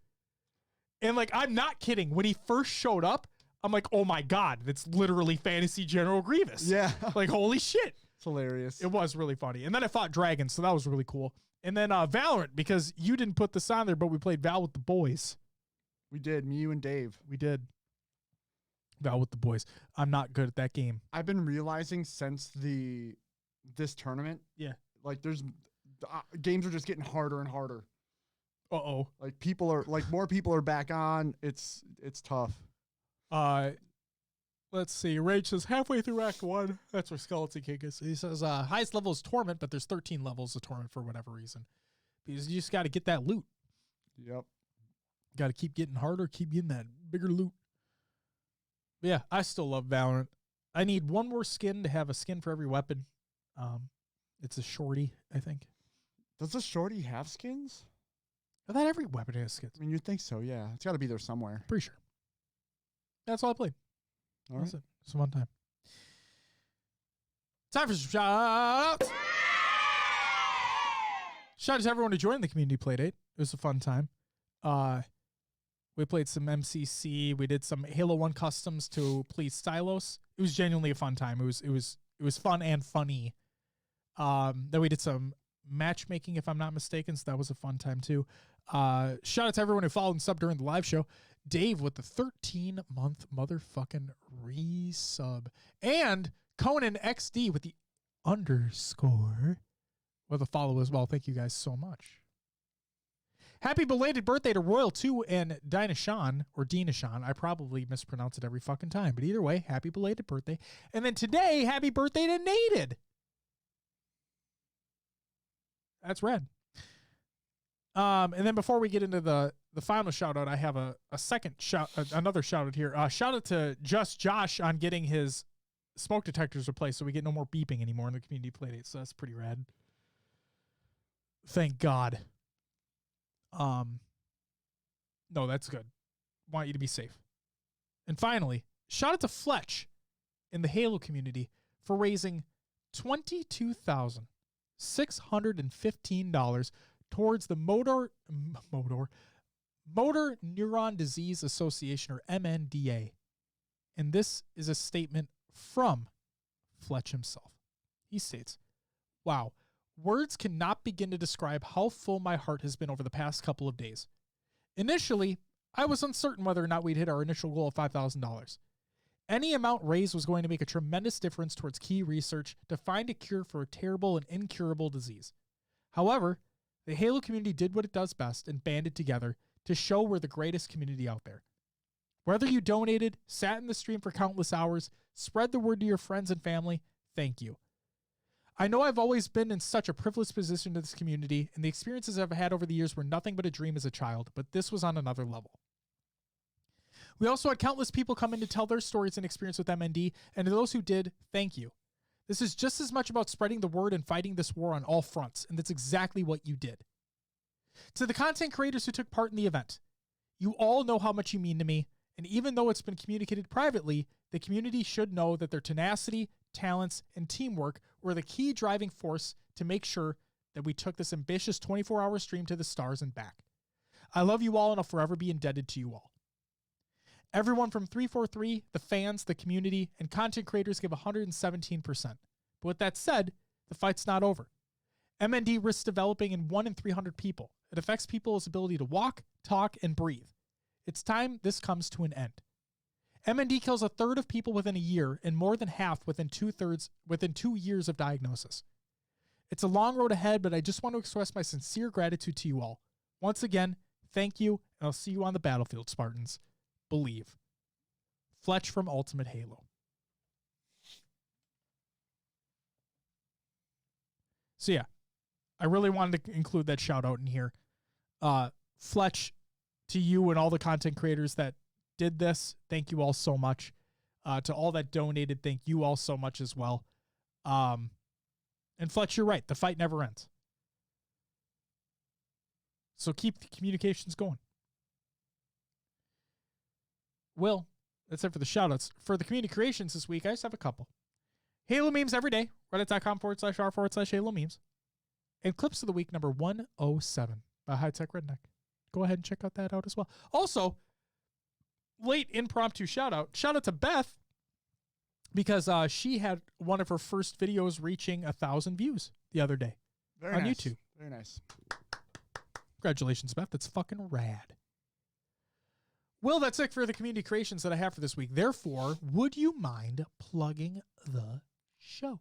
And like, I'm not kidding. When he first showed up, I'm like, oh my God, that's literally Fantasy General Grievous. Yeah. Like, holy shit. It's hilarious. It was really funny. And then I fought dragons, so that was really cool. And then Valorant, because you didn't put this on there, but we played Val with the boys. We did. Me, you, and Dave. We did. Val with the boys. I'm not good at that game. I've been realizing since this tournament, Yeah. like there's games are just getting harder and harder. Uh-oh. Like more people are back on. It's tough. Let's see. Rage says halfway through Act 1. That's where Skeleton King is. He says highest level is Torment, but there's 13 levels of Torment for whatever reason. Because you just got to get that loot. Yep. Got to keep getting harder, keep getting that bigger loot. But yeah, I still love Valorant. I need one more skin to have a skin for every weapon. It's a shorty, I think. Does the shorty have skins? I thought every weapon has skins. I mean, you'd think so, yeah. It's got to be there somewhere. Pretty sure. That's all I played. All That's right. it. It's a fun time. Time for some shout-outs. Shout out to everyone who joined the community playdate. It was a fun time. We played some MCC. We did some Halo 1 customs to please Stylos. It was genuinely a fun time. It was fun and funny. Then we did some matchmaking, if I'm not mistaken, so that was a fun time too. Shout out to everyone who followed and subbed during the live show. Dave with the 13-month motherfucking resub. And Conan XD with the _ with a follow as well. Thank you guys so much. Happy belated birthday to Royal 2 and Dinah Sean, or Dina Sean. I probably mispronounce it every fucking time. But either way, happy belated birthday. And then today, happy birthday to Nated. That's rad. And then before we get into the final shout out, I have another shout out here. Shout out to Just Josh on getting his smoke detectors replaced so we get no more beeping anymore in the community playdate. So that's pretty rad. Thank God. No, that's good. Want you to be safe. And finally, shout out to Fletch in the Halo community for raising $22,615 towards the Motor Neuron Disease Association, or MNDA. And this is a statement from Fletch himself. He states, "Wow, words cannot begin to describe how full my heart has been over the past couple of days. Initially, I was uncertain whether or not we'd hit our initial goal of $5,000. Any amount raised was going to make a tremendous difference towards key research to find a cure for a terrible and incurable disease. However, the Halo community did what it does best and banded together to show we're the greatest community out there. Whether you donated, sat in the stream for countless hours, spread the word to your friends and family, thank you. I know I've always been in such a privileged position to this community, and the experiences I've had over the years were nothing but a dream as a child, but this was on another level. We also had countless people come in to tell their stories and experience with MND, and to those who did, thank you. This is just as much about spreading the word and fighting this war on all fronts, and that's exactly what you did. To the content creators who took part in the event, you all know how much you mean to me, and even though it's been communicated privately, the community should know that their tenacity, talents, and teamwork were the key driving force to make sure that we took this ambitious 24-hour stream to the stars and back. I love you all, and I'll forever be indebted to you all. Everyone from 343, the fans, the community, and content creators give 117%. But with that said, the fight's not over. MND risks developing in 1 in 300 people. It affects people's ability to walk, talk, and breathe. It's time this comes to an end. MND kills a third of people within a year and more than half within 2 years of diagnosis. It's a long road ahead, but I just want to express my sincere gratitude to you all. Once again, thank you, and I'll see you on the battlefield, Spartans. Believe. Fletch from Ultimate Halo." So yeah, I really wanted to include that shout out in here. Fletch, to you and all the content creators that did this, thank you all so much. To all that donated, thank you all so much as well. And Fletch, you're right. The fight never ends. So keep the communications going. Well, that's it for the shoutouts. For the community creations this week, I just have a couple. Halo memes every day. Reddit.com/r/Halo memes. And clips of the week number 107 by High Tech Redneck. Go ahead and check out that out as well. Also, late impromptu shout out to Beth, because she had one of her first videos reaching 1,000 views the other day on YouTube. Very nice. Congratulations, Beth. That's fucking rad. Will, that's it for the community creations that I have for this week. Therefore, would you mind plugging the show?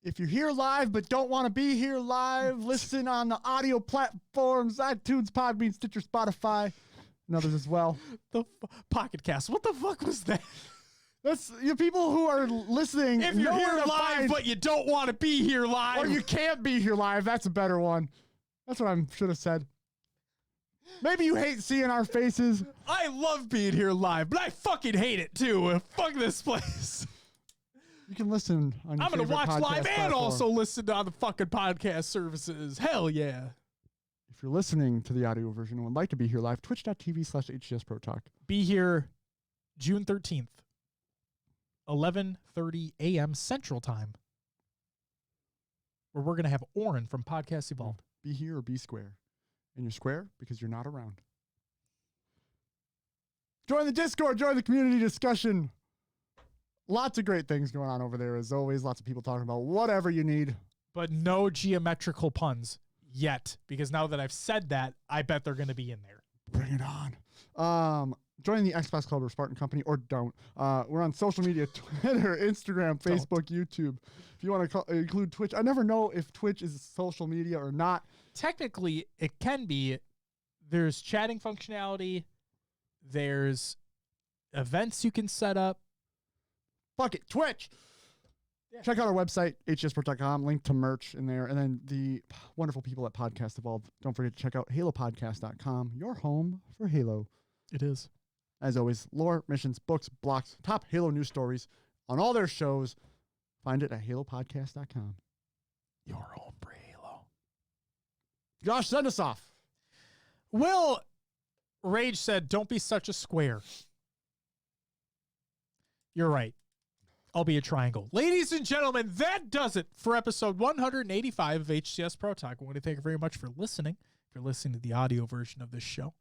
If you're here live but don't want to be here live, listen on the audio platforms, iTunes, Podbean, Stitcher, Spotify, and others as well. The Pocket Cast. What the fuck was that? That's you people who are listening. If you're here live but you don't want to be here live. Or you can't be here live, that's a better one. That's what I should have said. Maybe you hate seeing our faces. I love being here live, but I fucking hate it too. Fuck this place. You can listen on your I'm going to watch live platform. and also listen on the fucking podcast services. Hell yeah. If you're listening to the audio version and would like to be here live, twitch.tv/HCS Pro Talk. Be here June 13th, 11:30 a.m. Central Time, where we're going to have Oren from Podcast Evolved. Be here or be square. And you're square because you're not around. Join the Discord. Join the community discussion. Lots of great things going on over there. As always, lots of people talking about whatever you need. But no geometrical puns yet, because now that I've said that, I bet they're going to be in there. Bring it on. Join the Xbox Club or Spartan Company, or don't. We're on social media, Twitter, Instagram, Facebook, YouTube. If you want to include Twitch. I never know if Twitch is social media or not. Technically, it can be. There's chatting functionality. There's events you can set up. Fuck it, Twitch. Yeah. Check out our website, hcsprot.com, link to merch in there. And then the wonderful people at Podcast Evolved. Don't forget to check out halopodcast.com, your home for Halo. It is. As always, lore, missions, books, blocks, top Halo news stories on all their shows. Find it at halopodcast.com. Your home for Halo. Josh, send us off. Will Rage said, don't be such a square. You're right. I'll be a triangle. Ladies and gentlemen, that does it for episode 185 of HCS Pro Talk. I want to thank you very much for listening. If you're listening to the audio version of this show,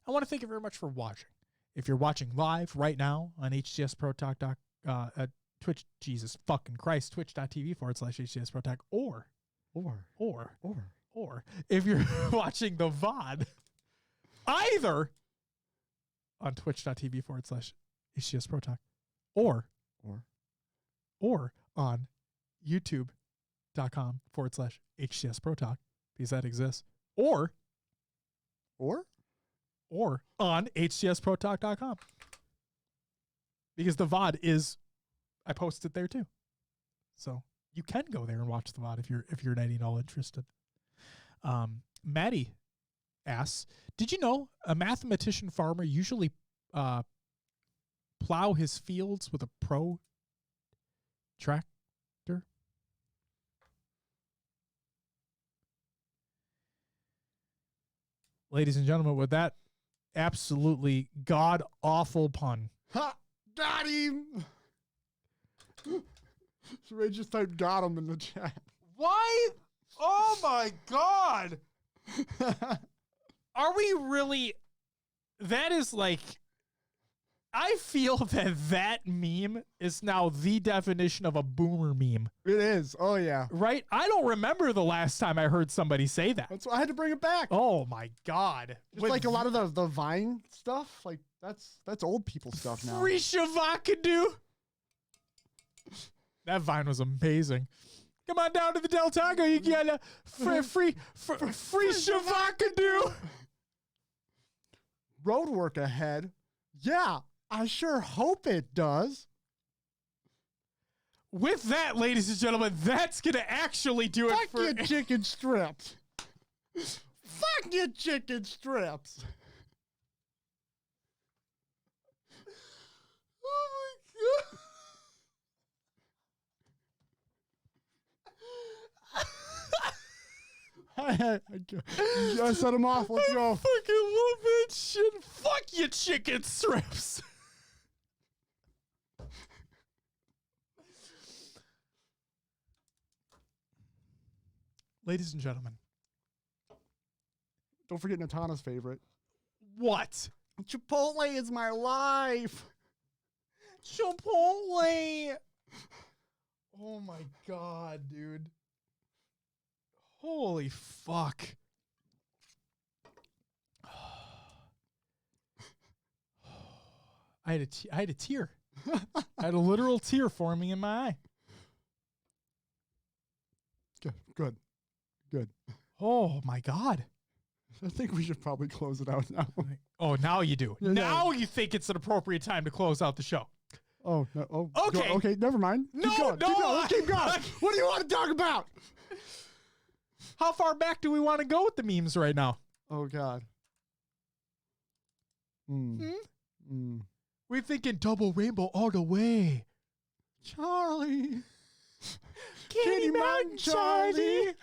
I want to thank you very much for watching. If you're watching live right now on HCS Pro Talk, Twitch, Jesus fucking Christ, twitch.tv/HCS Pro Talk, or if you're watching the VOD, either on twitch.tv/HCS Pro Talk, or on youtube.com/HCS Pro Talk, because that exists, or on hcsprotalk.com, because the VOD is, I posted there too. So you can go there and watch the VOD if you're at all interested. Maddie asks, did you know a mathematician farmer usually plow his fields with a pro tractor? Ladies and gentlemen, with that absolutely god awful pun. Ha! Got him! So Ray just typed got him in the chat. Why? Oh my god! Are we really? That is like, I feel that meme is now the definition of a boomer meme. It is. Oh, yeah. Right? I don't remember the last time I heard somebody say that. That's why I had to bring it back. Oh my god. Just like a lot of the Vine stuff, like that's old people stuff now. Free Shavakadu. That Vine was amazing. Come on down to the Del Taco. You get a free Shavakadu. Road work ahead. Yeah, I sure hope it does. With that, ladies and gentlemen, that's going to actually do it Fuck for... your chicken strips. Fuck your chicken strips. Oh my God. I set him off. Let's go. I fucking love that shit. Fuck your chicken strips. Ladies and gentlemen. Don't forget Natana's favorite. What? Chipotle is my life. Chipotle. Oh my god, dude. Holy fuck. I had a tear. I had a literal tear forming in my eye. Good. Oh my God. I think we should probably close it out now. Oh, now you do. Yeah, now you think it's an appropriate time to close out the show. Oh, no. Oh, Okay. Okay, never mind. No, Keep going. no, Let's keep going. What do you want to talk about? How far back do we want to go with the memes right now? Oh, God. We're thinking double rainbow all the way. Charlie. Candy Mountain Charlie.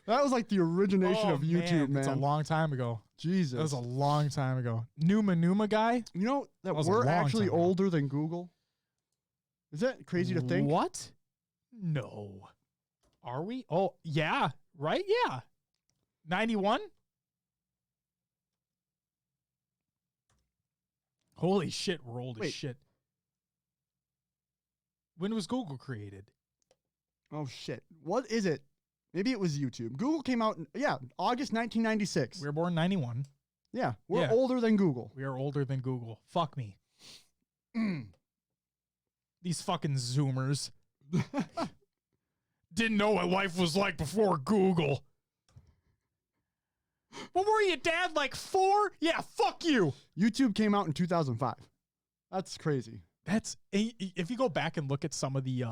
That was like the origination of YouTube, man. It's a long time ago. Jesus. That was a long time ago. Numa guy? You know that was a we're long actually time ago. older than Google? Is that crazy to think? What? No. Are we? Oh, yeah. Right? Yeah. 91? Holy shit, we're old as Wait. shit. When was Google created? Oh, shit. What is it? Maybe it was YouTube. Google came out, August 1996. We were born in 91. Yeah, we're Yeah. older than Google. We are older than Google. Fuck me. These fucking Zoomers. Didn't know what life was like before Google. What were you, Dad? Like 4? Yeah, fuck you. YouTube came out in 2005. That's crazy. That's if you go back and look at some of the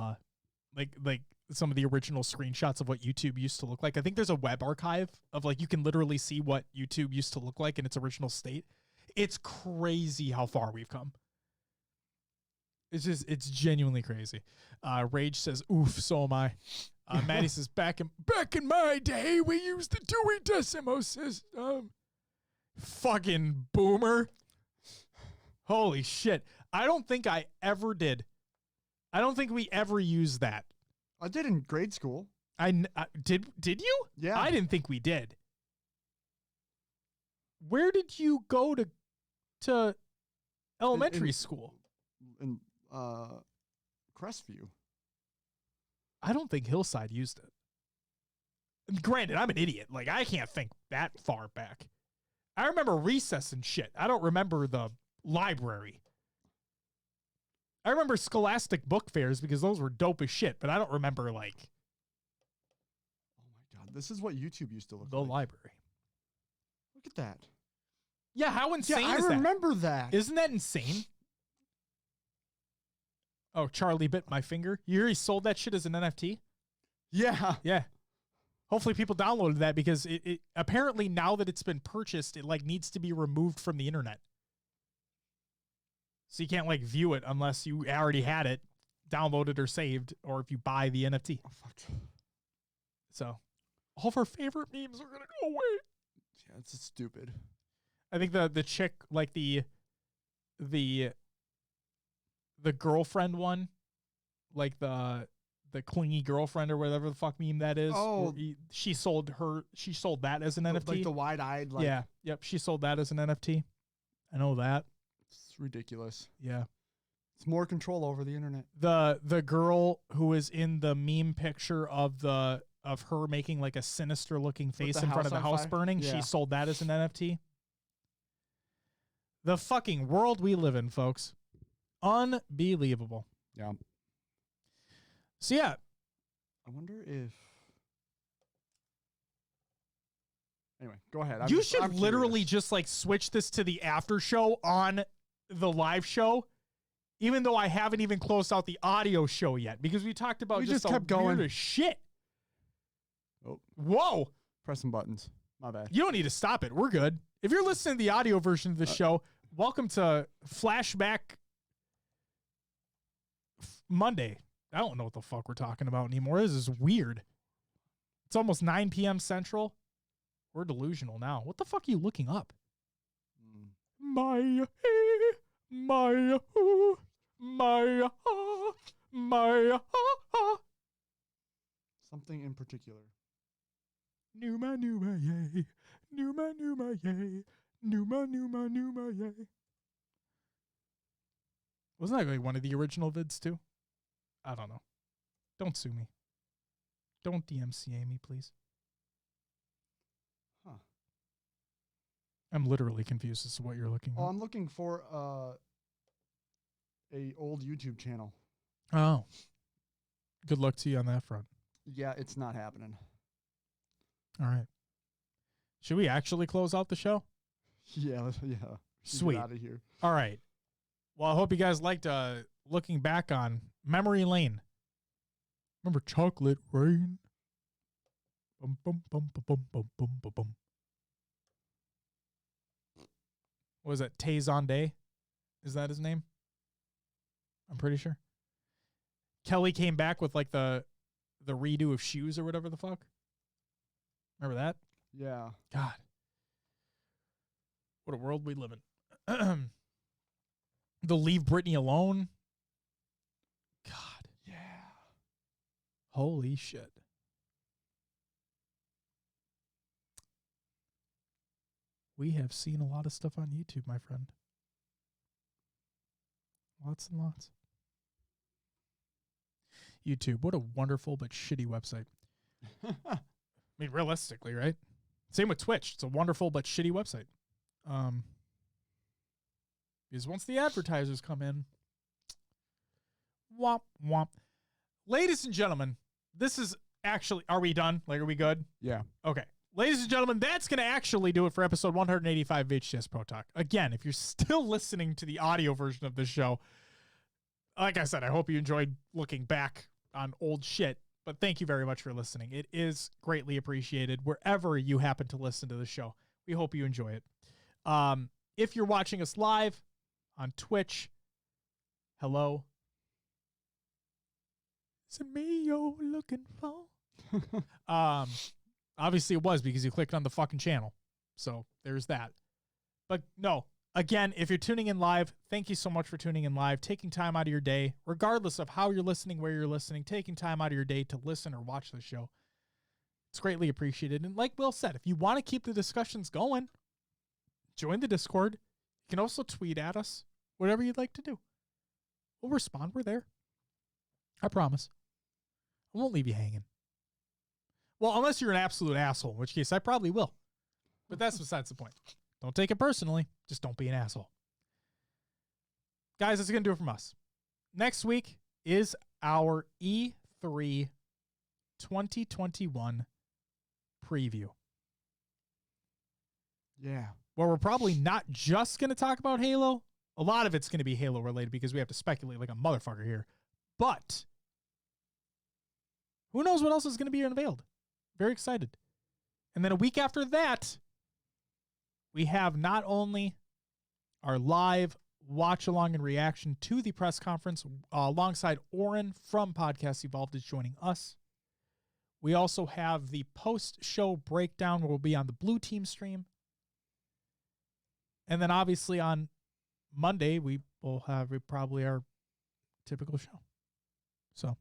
like some of the original screenshots of what YouTube used to look like. I think there's a web archive of like you can literally see what YouTube used to look like in its original state. It's crazy how far we've come. It's genuinely crazy. Rage says, "Oof, so am I." Maddie says, "Back in my day, we used the Dewey Decimal System." Fucking boomer. Holy shit! I don't think I ever did. I don't think we ever used that. I did in grade school. I did. Did you? Yeah. I didn't think we did. Where did you go to elementary school? In Crestview. I don't think Hillside used it. Granted, I'm an idiot. Like, I can't think that far back. I remember recess and shit. I don't remember the library. I remember scholastic book fairs because those were dope as shit, but I don't remember, like, Oh my God, this is what YouTube used to look the like. library. Look at that. Yeah, how insane I is that? remember that. Isn't that insane? Oh, Charlie bit my finger. You hear he sold that shit as an NFT? Yeah. Yeah. Hopefully people downloaded that because it apparently now that it's been purchased, it like needs to be removed from the internet. So you can't like view it unless you already had it downloaded or saved, or if you buy the NFT. Oh, fuck. So all of our favorite memes are gonna go away. Yeah, it's stupid. I think the chick, like the girlfriend one, like the clingy girlfriend or whatever the fuck meme that is. Oh. She sold that as an NFT. Like the wide-eyed, like, yeah. Yep. She sold that as an NFT. I know that. it's ridiculous. Yeah. It's more control over the internet. The girl who is in the meme picture of her making like a sinister looking face the in front of the house on house fire? burning, Yeah. she sold that as an NFT. The fucking world we live in, folks. Unbelievable. Yeah. So yeah, I wonder if. Anyway, go ahead. you should literally just like switch this to the after show on the live show, even though I haven't even closed out the audio show yet because we talked about We just just kept going. weirdest shit. Oh, Whoa. pressing buttons. My bad. You don't need to stop it. We're good. If you're listening to the audio version of the show, welcome to Flashback Monday. I don't know what the fuck we're talking about anymore. This is weird. It's almost 9 p.m. Central. We're delusional now. What the fuck are you looking up? My Something in particular. Numa, yay. Numa, yay. Numa, yay. Wasn't that like one of the original vids too? I don't know. Don't sue me. Don't DMCA me, please. Huh. I'm literally confused as to what you're looking Oh, at. I'm looking for a old YouTube channel. Oh. Good luck to you on that front. Yeah, it's not happening. All right. Should we actually close out the show? Yeah. Sweet. Get out of here. All right. Well, I hope you guys liked looking back on memory lane. Remember Chocolate Rain? Bum, bum, bum, bum, bum, bum, bum, bum, bum. What was that? Tay-Zonday? Is that his name? I'm pretty sure. Kelly came back with like the redo of Shoes or whatever the fuck. Remember that? Yeah. God. What a world we live in. The Leave Britney Alone. God. Yeah. Holy shit. We have seen a lot of stuff on YouTube, my friend. Lots and lots. YouTube, what a wonderful but shitty website. I mean, realistically, right? Same with Twitch. It's a wonderful but shitty website. Because once the advertisers come in, womp, womp. Ladies and gentlemen, this is actually, are we done? Like, are we good? Yeah. Okay. Ladies and gentlemen, that's going to actually do it for episode 185 of HCS Pro Talk. Again, if you're still listening to the audio version of this show, like I said, I hope you enjoyed looking back on old shit, but thank you very much for listening. It is greatly appreciated wherever you happen to listen to the show. We hope you enjoy it. If you're watching us live on Twitch, hello. Is it me you're looking for? Obviously it was because you clicked on the fucking channel. So there's that. But no, again, if you're tuning in live, thank you so much for tuning in live, taking time out of your day, regardless of how you're listening, where you're listening, taking time out of your day to listen or watch the show. It's greatly appreciated. And like Will said, if you want to keep the discussions going, join the Discord. You can also tweet at us, whatever you'd like to do. We'll respond. We're there. I promise. I won't leave you hanging. Well, unless you're an absolute asshole, in which case I probably will. But that's besides the point. Don't take it personally. Just don't be an asshole. Guys, that's going to do it from us. Next week is our E3 2021 preview. Yeah. Where we're probably not just going to talk about Halo. A lot of it's going to be Halo related because we have to speculate like a motherfucker here. But who knows what else is going to be unveiled? Very excited. And then a week after that, we have not only our live watch along and reaction to the press conference alongside Oren from Podcast Evolved is joining us. We also have the post-show breakdown where we'll be on the Blue Team stream. And then obviously on Monday, we will have probably our typical show. So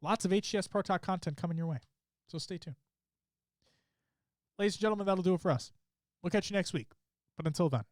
lots of HCS Pro Talk content coming your way. So stay tuned. Ladies and gentlemen, that'll do it for us. We'll catch you next week. But until then.